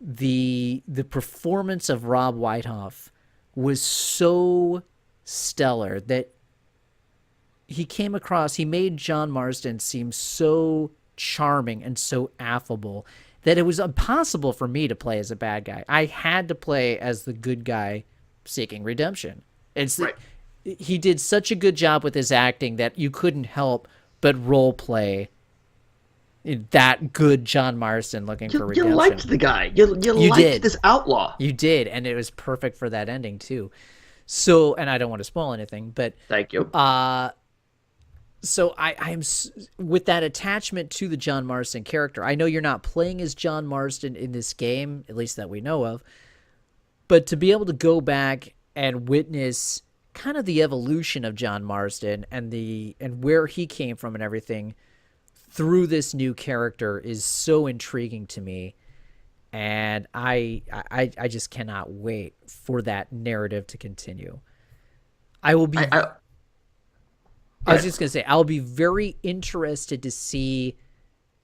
the performance of Rob Whitehoff was so stellar that he made John Marston seem so charming and so affable that it was impossible for me to play as a bad guy. I had to play as the good guy seeking redemption. It's Right. he did such a good job with his acting that you couldn't help but role play that good John Marston looking for You redemption. liked the guy. You You liked did. this outlaw. You did, and it was perfect for that ending too. So, and I don't want to spoil anything, but Thank you. so I'm with that attachment to the John Marston character. I know you're not playing as John Marston in this game, at least that we know of, but to be able to go back and witness kind of the evolution of John Marston and where he came from and everything through this new character is so intriguing to me, and I just cannot wait for that narrative to continue. I will be I I Go was ahead. just going to say, I'll be very interested to see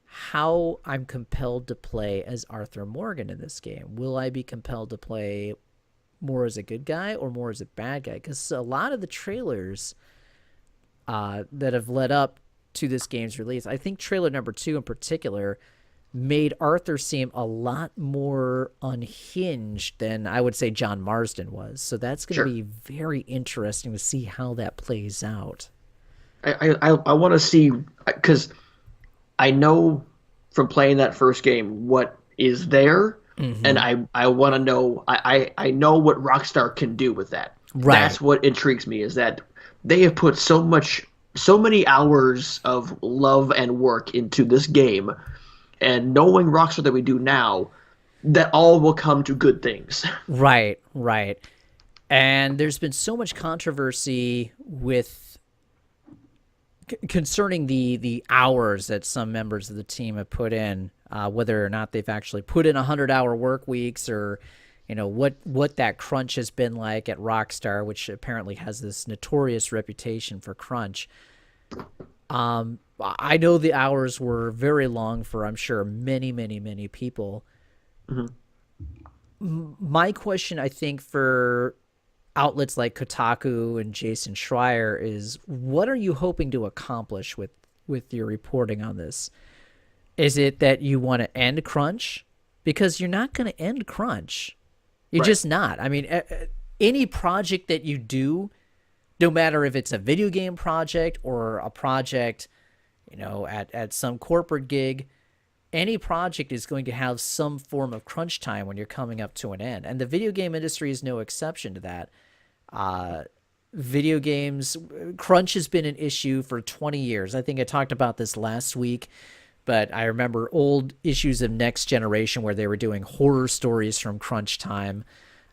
how I'm compelled to play as Arthur Morgan in this game. Will I be compelled to play more as a good guy or more as a bad guy? Because a lot of the trailers that have led up to this game's release, I think trailer number 2 in particular, made Arthur seem a lot more unhinged than I would say John Marsden was. So that's going to Sure. be very interesting to see how that plays out. I want to see because I know from playing that first game what is there, and Mm-hmm. I want to know. I know what Rockstar can do with that. Right. That's what intrigues me is that they have put so many hours of love and work into this game, and knowing Rockstar that we do now, that all will come to good things. Right, right. And there's been so much controversy with concerning the hours that some members of the team have put in, whether or not they've actually put in 100-hour work weeks, or what that crunch has been like at Rockstar, which apparently has this notorious reputation for crunch. I know the hours were very long for, I'm sure, many, many, many people. Mhm. My question, I think, for outlets like Kotaku and Jason Schreier is, what are you hoping to accomplish with your reporting on this? Is it that you want to end crunch? Because you're not going to end crunch. You're Right. just not. I mean, any project that you do, no matter if it's a video game project or a project, at some corporate gig, any project is going to have some form of crunch time when you're coming up to an end. And the video game industry is no exception to that. Video games, crunch has been an issue for 20 years. I think I talked about this last week, but I remember old issues of Next Generation where they were doing horror stories from crunch time.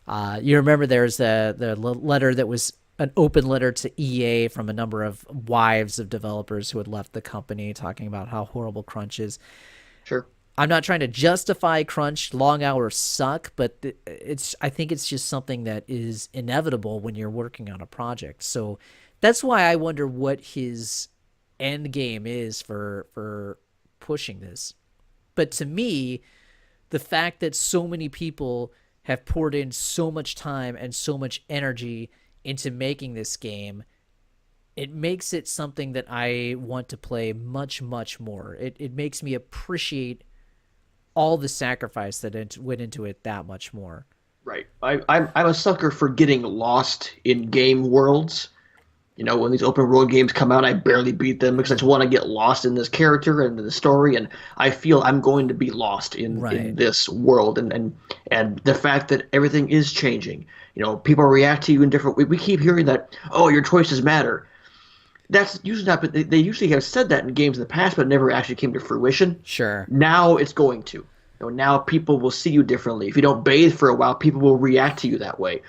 You remember there's the letter that was an open letter to EA from a number of wives of developers who had left the company talking about how horrible crunch is. Sure. I'm not trying to justify crunch. Long hours suck, but I think it's just something that is inevitable when you're working on a project. So that's why I wonder what his end game is for pushing this. But to me, the fact that so many people have poured in so much time and so much energy into making this game it makes it something that I want to play much, much more. It makes me appreciate all the sacrifice that went into it that much more. Right. I'm a sucker for getting lost in game worlds. You know, when these open world games come out, I barely beat them because I just want to get lost in this character and the story, and I feel I'm going to be lost in Right. this world, and the fact that everything is changing. You know, people react to you in different. We keep hearing that, oh, your choices matter. That's usually not. But they usually have said that in games in the past, but it never actually came to fruition. Sure. Now it's going to. You know, now people will see you differently. If you don't bathe for a while, people will react to you that way.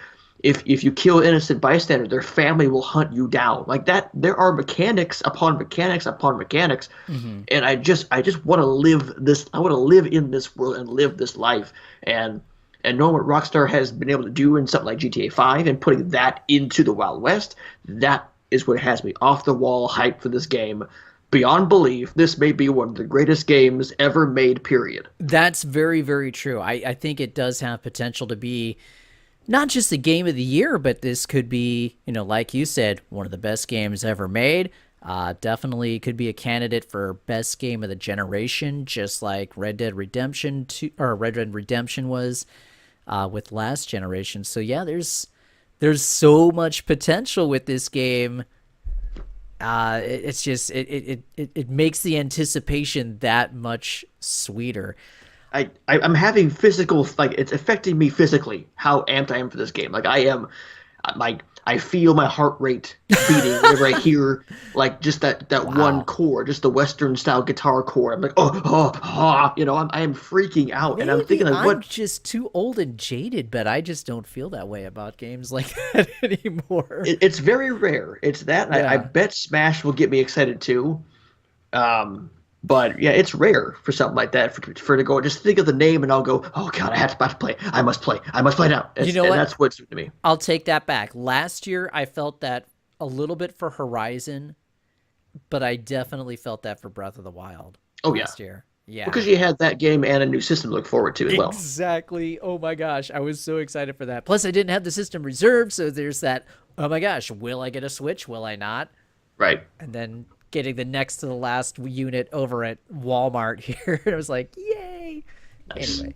If you kill innocent bystander, their family will hunt you down. Like that, there are mechanics upon mechanics upon mechanics, Mm-hmm. and I just want to live this. I want to live in this world and live this life. And knowing what Rockstar has been able to do in something like GTA 5 and putting that into the Wild West, that is what has me off the wall hyped for this game. Beyond belief, this may be one of the greatest games ever made, period. That's very, very true. I think it does have potential to be not just the game of the year, but this could be, like you said, one of the best games ever made. Definitely could be a candidate for best game of the generation, just like Red Dead Redemption 2, or Red Dead Redemption was with last generation. So yeah, there's so much potential with this game. It's just it makes the anticipation that much sweeter. I'm having physical, like, it's affecting me physically how amped I am for this game. Like I am, like, I feel my heart rate beating whenever I hear like just that one Wow. chord, just the Western style guitar chord. I'm like, oh, I am freaking out, and I'm Maybe thinking like, I'm what? just too old and jaded, but I just don't feel that way about games like that anymore. It's very rare. It's that, and I Yeah. bet Smash will get me excited too. But yeah, it's rare for something like that for to go just think of the name and I'll go, oh god, I have to play. I must play now. You It's, know and what? that's what's to me. I'll take that back. Last year, I felt that a little bit for Horizon, but I definitely felt that for Breath of the Wild Oh yeah, last year. Yeah. because you had that game and a new system to look forward to as well. Exactly. Oh my gosh. I was so excited for that. Plus, I didn't have the system reserved. So there's that, oh my gosh, will I get a Switch? Will I not? Right. And then getting the next to the last unit over at Walmart here. I was like, yay. Nice. Anyway,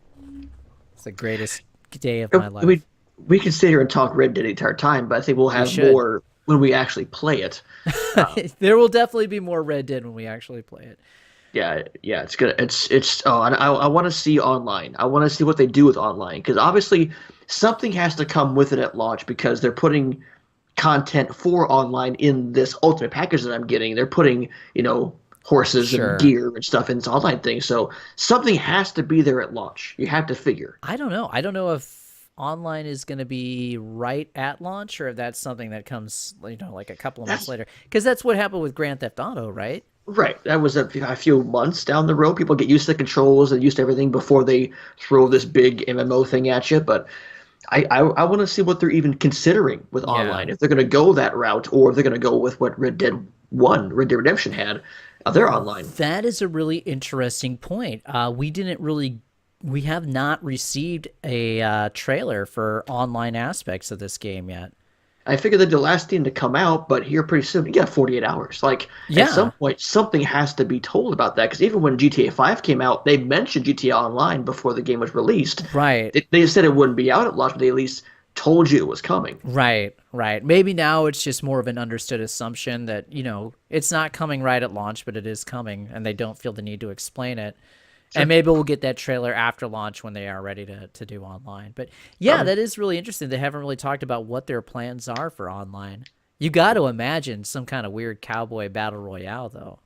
it's the greatest day of Uh, my We life. we can sit here and talk Red Dead the entire time, but I think we'll We have should. more when we actually play it. There will definitely be more Red Dead when we actually play it. Yeah, it's gonna it's oh, and I want to see online. I want to see what they do with online because obviously something has to come with it at launch because they're putting content for online in this ultimate package that I'm getting. They're putting, horses and Sure. gear and stuff in this online thing. So something has to be there at launch. You have to figure. I don't know. I don't know if online is going to be right at launch or if that's something that comes, like a couple of months That's later. Because that's what happened with Grand Theft Auto, right? right. That was a few months down the road. People get used to the controls and used to everything before they throw this big MMO thing at you. But I want to see what they're even considering with Yeah. online. If they're going to go that route, or if they're going to go with what Red Dead Redemption had, their online. That is a really interesting point. We have not received a trailer for online aspects of this game yet. I figured they're the last thing to come out, but here pretty soon, you got 48 hours. Like, at Yeah, some point, something has to be told about that. Because even when GTA 5 came out, they mentioned GTA Online before the game was released. right, They said it wouldn't be out at launch, but they at least told you it was coming. right. Maybe now it's just more of an understood assumption that, it's not coming right at launch, but it is coming, and they don't feel the need to explain it. And Sure. maybe we'll get that trailer after launch when they are ready to do online. But yeah, Probably. that is really interesting. They haven't really talked about what their plans are for online. You got to imagine some kind of weird cowboy battle royale, though.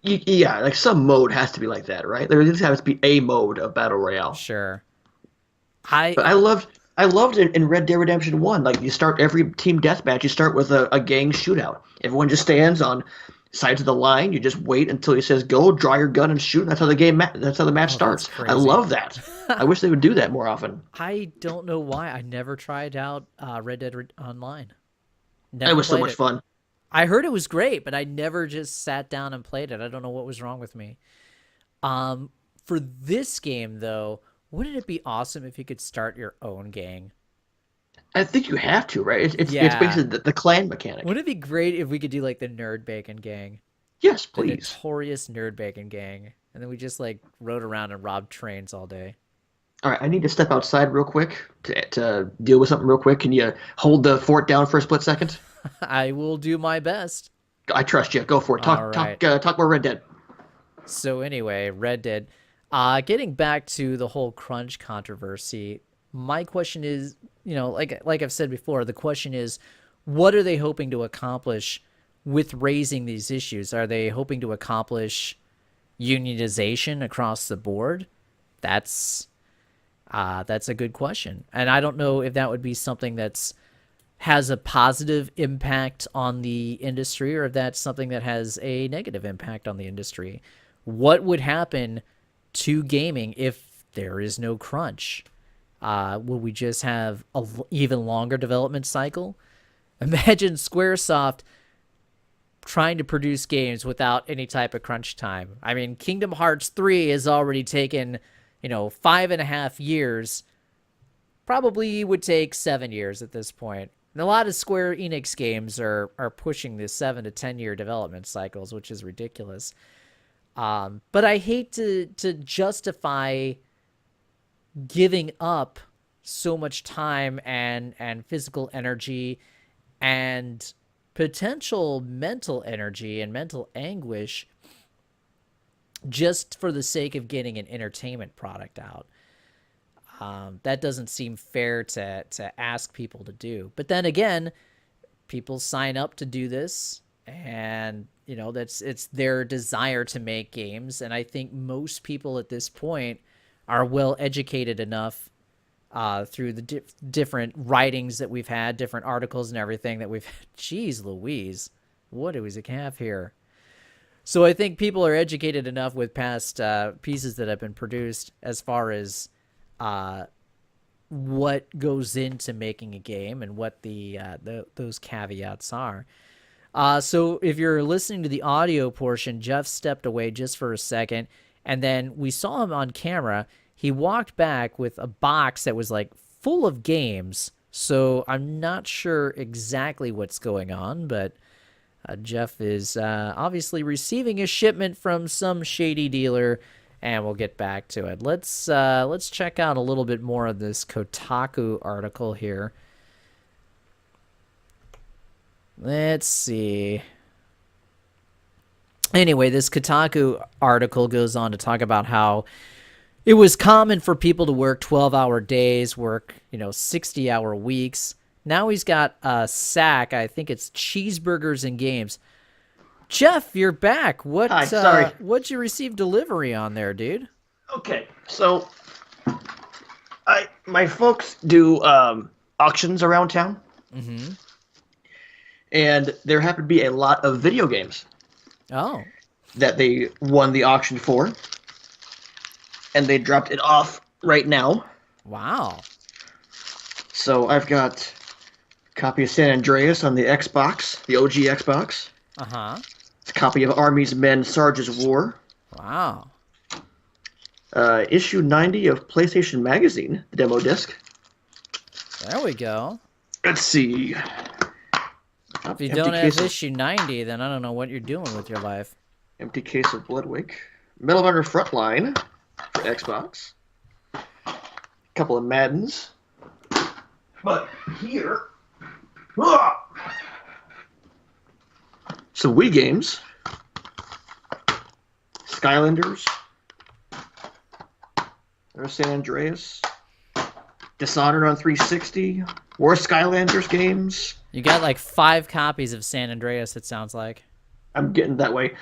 Yeah, like some mode has to be like that, right? There just has to be a mode of Battle Royale. Sure. But I I loved it in Red Dead Redemption 1. Like, you start every team deathmatch, you start with a gang shootout. Everyone just stands on sides of the line. You just wait until he says go, draw your gun and shoot. And that's how the match Oh, that's starts. I crazy. love that. I wish they would do that more often. I don't know why I never tried out Red Dead Online. It Never was so played much it. fun. I heard it was great, but I never just sat down and played it. I don't know what was wrong with me. Um, for this game though, wouldn't it be awesome if you could start your own gang? I think you have to, right? It's Yeah. basically the clan mechanic. Wouldn't it be great if we could do like the NerdBacon gang? Yes, The please. notorious NerdBacon gang. And then we just like rode around and robbed trains all day. All right, I need to step outside real quick to deal with something real quick. Can you hold the fort down for a split second? I will do my best. I trust you. Go for it. All right. Talk more Red Dead. So anyway, Red Dead. Getting back to the whole crunch controversy, my question is, like I've said before, the question is, what are they hoping to accomplish with raising these issues? Are they hoping to accomplish unionization across the board? That's a good question, and I don't know if that would be something that's has a positive impact on the industry or if that's something that has a negative impact on the industry. What would happen to gaming if there is no crunch? Will we just have a even longer development cycle? Imagine Squaresoft trying to produce games without any type of crunch time. I mean, Kingdom Hearts 3 has already taken, 5.5 years. Probably would take 7 years at this point. And a lot of Square Enix games are pushing this 7 to 10 year development cycles, which is ridiculous. But I hate to justify giving up so much time and physical energy and potential mental energy and mental anguish just for the sake of getting an entertainment product out. That doesn't seem fair to ask people to do. But then again, people sign up to do this, and it's their desire to make games. And I think most people at this point are well educated enough through the different writings that we've had, different articles and everything that we've had. Jeez Louise, what do we have here? So I think people are educated enough with past pieces that have been produced as far as what goes into making a game and what those caveats are. So if you're listening to the audio portion, Jeff stepped away just for a second, and then we saw him on camera. He walked back with a box that was like full of games. So I'm not sure exactly what's going on, but Jeff is obviously receiving a shipment from some shady dealer, and we'll get back to it. Let's check out a little bit more of this Kotaku article here. Let's see. Anyway, this Kotaku article goes on to talk about how it was common for people to work 12-hour days, work 60-hour weeks. Now he's got a sack. I think it's cheeseburgers and games. Jeff, you're back. Hi, sorry. What'd you receive delivery on there, dude? Okay, so my folks do auctions around town, and there happen to be a lot of video games. Oh. That they won the auction for, and they dropped it off right now. Wow. So I've got a copy of San Andreas on the Xbox, the OG Xbox. Uh-huh. It's a copy of Army's Men, Sarge's War. Wow. Issue 90 of PlayStation Magazine, the demo disc. There we go. Let's see. If you don't have issue 90, then I don't know what you're doing with your life. Empty case of Bloodwig. Medal of Honor Frontline for Xbox. A couple of Maddens. But here... some Wii games. Skylanders. There's San Andreas. Dishonored on 360. More Skylanders games. You got like 5 copies of San Andreas, it sounds like. I'm getting that way.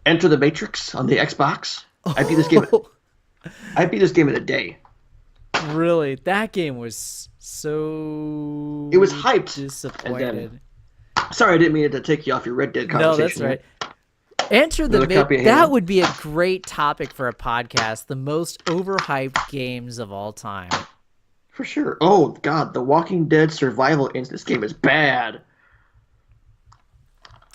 Enter the Matrix on the Xbox. I beat this game. I beat this game in a day. Really? That game was so... It was hyped. Disappointed. Sorry, I didn't mean to take you off your Red Dead conversation. No, that's right. Enter the Matrix. That would be a great topic for a podcast. The most overhyped games of all time. For sure. Oh, God. The Walking Dead survival in this game is bad.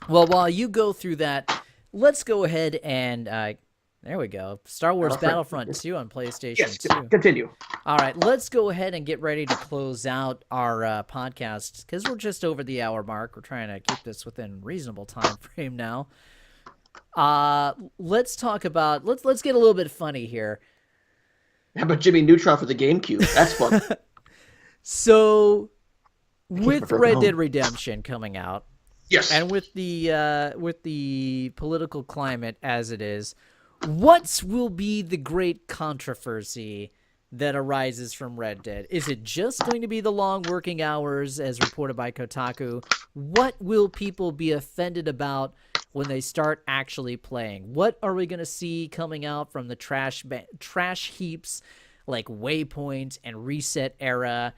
Well, while you go through that, let's go ahead and... there we go. Star Wars Battlefront 2 on PlayStation 2. Continue. All right, let's go ahead and get ready to close out our podcast because we're just over the hour mark. We're trying to keep this within reasonable time frame now. Let's talk about let's get a little bit funny here. How about Jimmy Neutron for the GameCube? That's fun. So, with Red Dead Redemption coming out, yes, and with the political climate as it is, what will be the great controversy that arises from Red Dead? Is it just going to be the long working hours as reported by Kotaku? What will people be offended about when they start actually playing? What are we going to see coming out from the trash heaps like Waypoint and Reset Era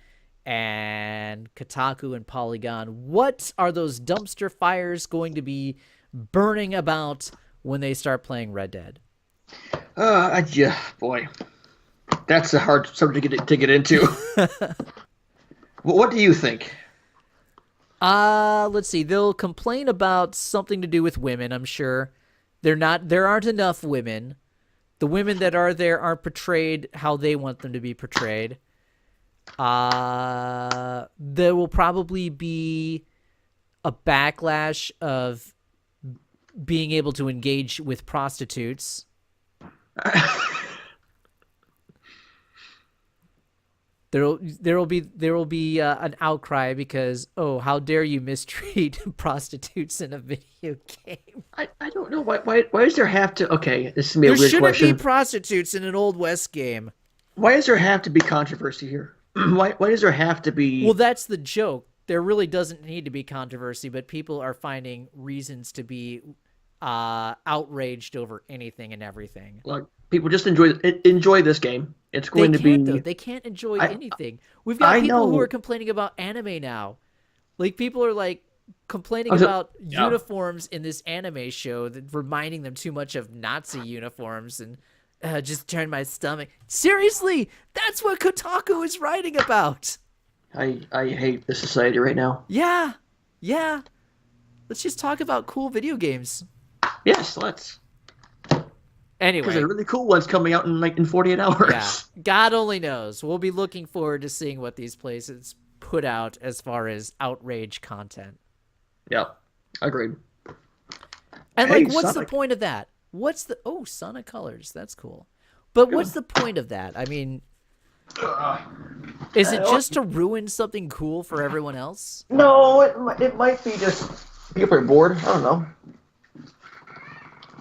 and Kotaku and Polygon? What are those dumpster fires going to be burning about when they start playing Red Dead? Yeah, boy. That's a hard subject to get into. What do you think? Let's see. They'll complain about something to do with women, I'm sure. There aren't enough women. The women that are there aren't portrayed how they want them to be portrayed. There will probably be a backlash of being able to engage with prostitutes. There will be an outcry because, oh, how dare you mistreat prostitutes in a video game? I don't know why does there have to? Okay, this is gonna be a weird question. There shouldn't be prostitutes in an Old West game. Why does there have to be controversy here? Why does there have to be? Well, that's the joke. There really doesn't need to be controversy, but people are finding reasons to be outraged over anything and everything. Like, people just enjoy this game. It's going to be. Though. They can't enjoy anything. We've got people who are complaining about anime now. Like, people are like complaining about uniforms in this anime show that reminding them too much of Nazi uniforms and just turn my stomach. Seriously, that's what Kotaku is writing about. I hate this society right now. Yeah. Let's just talk about cool video games. Yes, let's. Anyway, because there are really cool ones coming out in 48 hours. Yeah, God only knows. We'll be looking forward to seeing what these places put out as far as outrage content. Yeah, agreed. And what's the point of that? Sonic Colors? That's cool. But what's the point of that? I mean, is it just to ruin something cool for everyone else? No, it might be just people are bored. I don't know.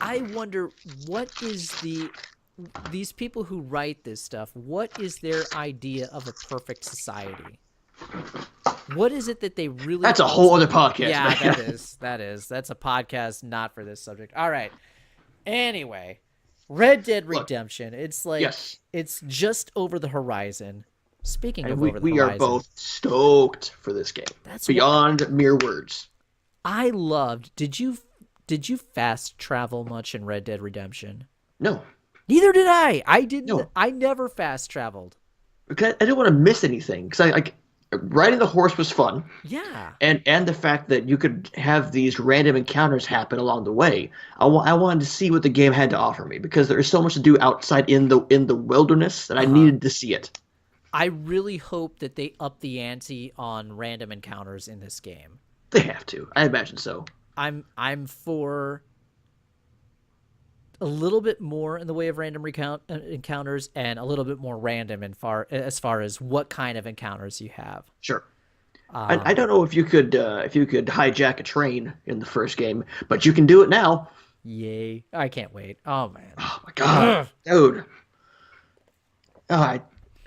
I wonder, what is these people who write this stuff, what is their idea of a perfect society? What is it that they really... That's a whole other podcast. Yeah, man. That is. That's a podcast not for this subject. All right. Anyway, Red Dead Redemption. It's like, It's just over the horizon. Speaking of over the horizon. We are both stoked for this game. That's beyond mere words. I loved... Did you fast travel much in Red Dead Redemption? No. Neither did I. I didn't. No. I never fast traveled. Because I didn't want to miss anything. Because riding the horse was fun. Yeah. And the fact that you could have these random encounters happen along the way. I wanted to see what the game had to offer me because there is so much to do outside in the wilderness that I needed to see it. I really hope that they up the ante on random encounters in this game. They have to. I imagine so. I'm for a little bit more in the way of random encounters and a little bit more random as far as what kind of encounters you have. Sure. I don't know if you could hijack a train in the first game, but you can do it now. Yay! I can't wait. Oh man! Oh my god, dude!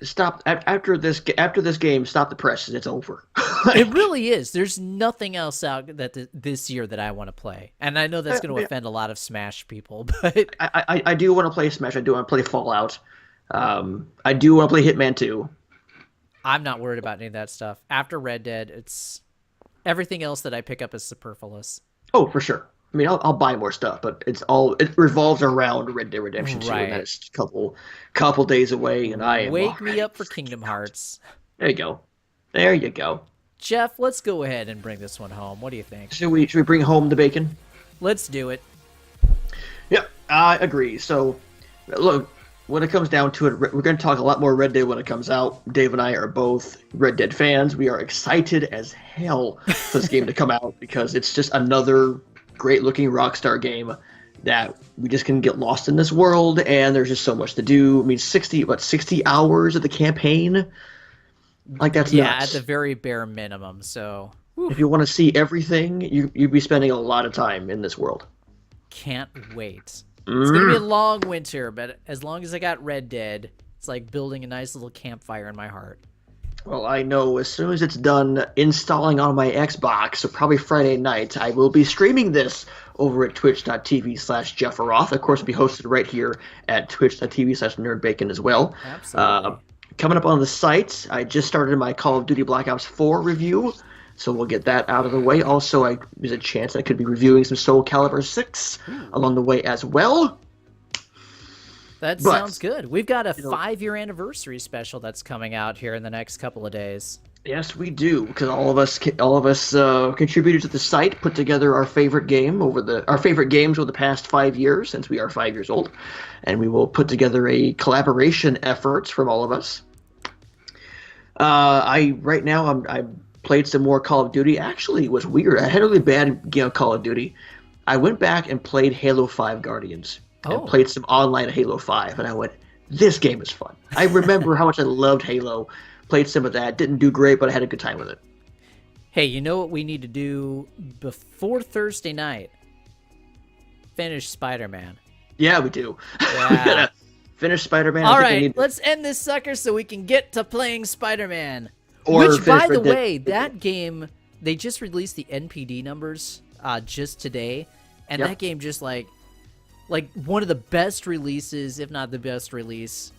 Stop after this game. Stop the presses. It's over. It really is. There's nothing else out this year that I want to play, and I know that's going to offend a lot of Smash people. But I do want to play Smash. I do want to play Fallout. I do want to play Hitman 2. I'm not worried about any of that stuff. After Red Dead, it's everything else that I pick up is superfluous. Oh, for sure. I mean, I'll buy more stuff, but it revolves around Red Dead Redemption 2, and that's a couple days away, and wake me up for Kingdom Hearts. There you go. Jeff, let's go ahead and bring this one home. What do you think? Should we bring home the bacon? Let's do it. Yeah, I agree. So, look, when it comes down to it, we're going to talk a lot more Red Dead when it comes out. Dave and I are both Red Dead fans. We are excited as hell for this game to come out because it's just another great-looking Rockstar game that we just can get lost in this world, and there's just so much to do. I mean, 60 hours of the campaign? Like, that's nuts. At the very bare minimum, so... If you want to see everything, you'd be spending a lot of time in this world. Can't wait. It's going to be a long winter, but as long as I got Red Dead, it's like building a nice little campfire in my heart. Well, I know as soon as it's done installing on my Xbox, so probably Friday night, I will be streaming this over at twitch.tv/Jefferoth. Of course, it'll be hosted right here at twitch.tv/NerdBacon as well. Absolutely. Coming up on the site, I just started my Call of Duty Black Ops 4 review, so we'll get that out of the way. Also, there's a chance I could be reviewing some Soul Calibur VI along the way as well. That sounds good. We've got a 5-year anniversary special that's coming out here in the next couple of days. Yes, we do, because all of us contributed to the site, put together our favorite games over the past 5 years, since we are 5 years old, and we will put together a collaboration effort from all of us. I played some more Call of Duty. Actually, it was weird. I had a really bad game of Call of Duty. I went back and played Halo 5 Guardians. And played some online of Halo 5, and I went, this game is fun. I remember how much I loved Halo. Played some of that. Didn't do great, but I had a good time with it. Hey, you know what we need to do before Thursday night? Finish Spider-Man. Yeah, we do. Yeah. We gotta finish Spider-Man. All right, let's end this sucker so we can get to playing Spider-Man. Which, by the way, that game, they just released the NPD numbers just today, and that game just like one of the best releases, if not the best release,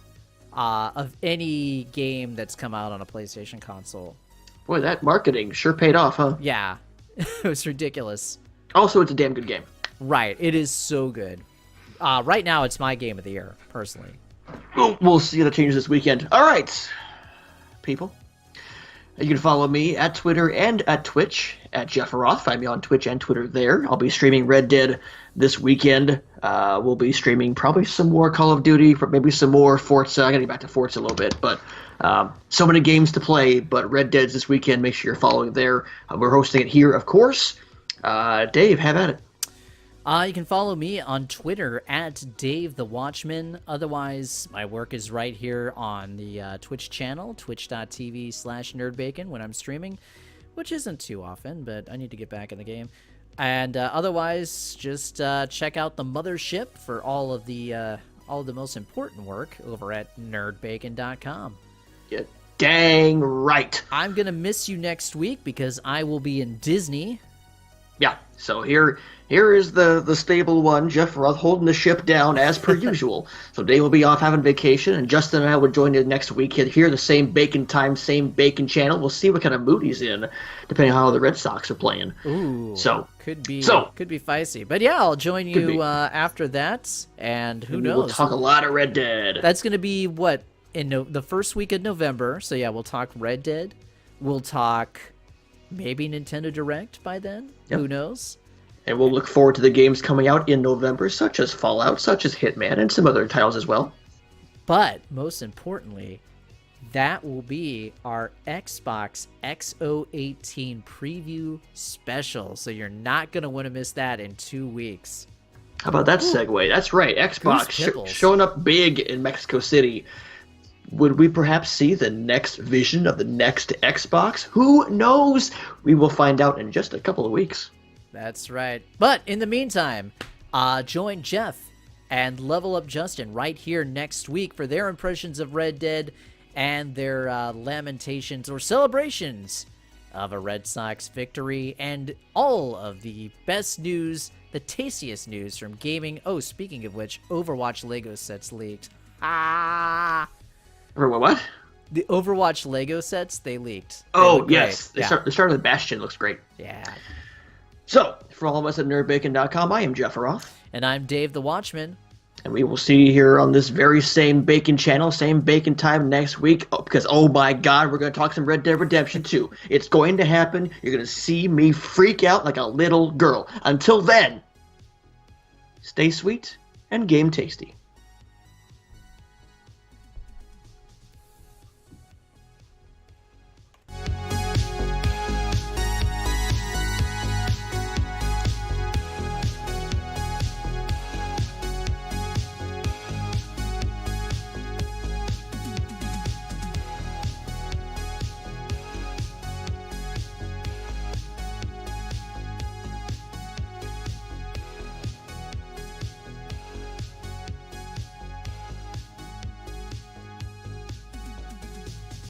of any game that's come out on a PlayStation console. Boy, that marketing sure paid off, huh? Yeah. It was ridiculous. Also, it's a damn good game. Right. It is so good. Right now, it's my game of the year, personally. We'll see the changes this weekend. All right, people. You can follow me at Twitter and at Twitch at Jefferoth. Find me on Twitch and Twitter there. I'll be streaming Red Dead this weekend. We'll be streaming probably some more Call of Duty, maybe some more Forza. I gotta get back to Forza a little bit, but so many games to play. But Red Dead's this weekend. Make sure you're following there. We're hosting it here, of course. Dave, have at it. You can follow me on Twitter at Dave the Watchman. Otherwise, my work is right here on the Twitch channel, twitch.tv/NerdBacon when I'm streaming, which isn't too often, but I need to get back in the game. And otherwise, just check out the mothership for all of the most important work over at NerdBacon.com. Yeah, dang right. I'm going to miss you next week because I will be in Disney. Yeah, so here is the stable one, Jeff Roth, holding the ship down as per usual. So Dave will be off having vacation, and Justin and I will join you next week here, the same Bacon time, same Bacon channel. We'll see what kind of mood he's in, depending on how the Red Sox are playing. Ooh, so could be feisty. But yeah, I'll join you after that, and who knows? We'll talk a lot of Red Dead. That's going to be, in the first week of November. So yeah, we'll talk Red Dead. We'll talk maybe Nintendo Direct by then. Yep. Who knows? And we'll look forward to the games coming out in November, such as Fallout, such as Hitman, and some other titles as well. But, most importantly, that will be our Xbox X018 preview special. So you're not going to want to miss that in 2 weeks. How about that segue? That's right, Xbox showing up big in Mexico City. Would we perhaps see the next vision of the next Xbox? Who knows? We will find out in just a couple of weeks. That's right. But in the meantime, join Jeff and Level Up Justin right here next week for their impressions of Red Dead and their lamentations or celebrations of a Red Sox victory and all of the best news, the tastiest news from gaming. Oh, speaking of which, Overwatch Lego sets leaked. What? The Overwatch Lego sets, they leaked. Oh, yes. The start of the Bastion looks great. Yeah. So, for all of us at NerdBacon.com, I am Jeff Roth. And I'm Dave the Watchman. And we will see you here on this very same Bacon channel, same Bacon time next week. Because, oh my God, we're going to talk some Red Dead Redemption 2. It's going to happen. You're going to see me freak out like a little girl. Until then, stay sweet and game tasty.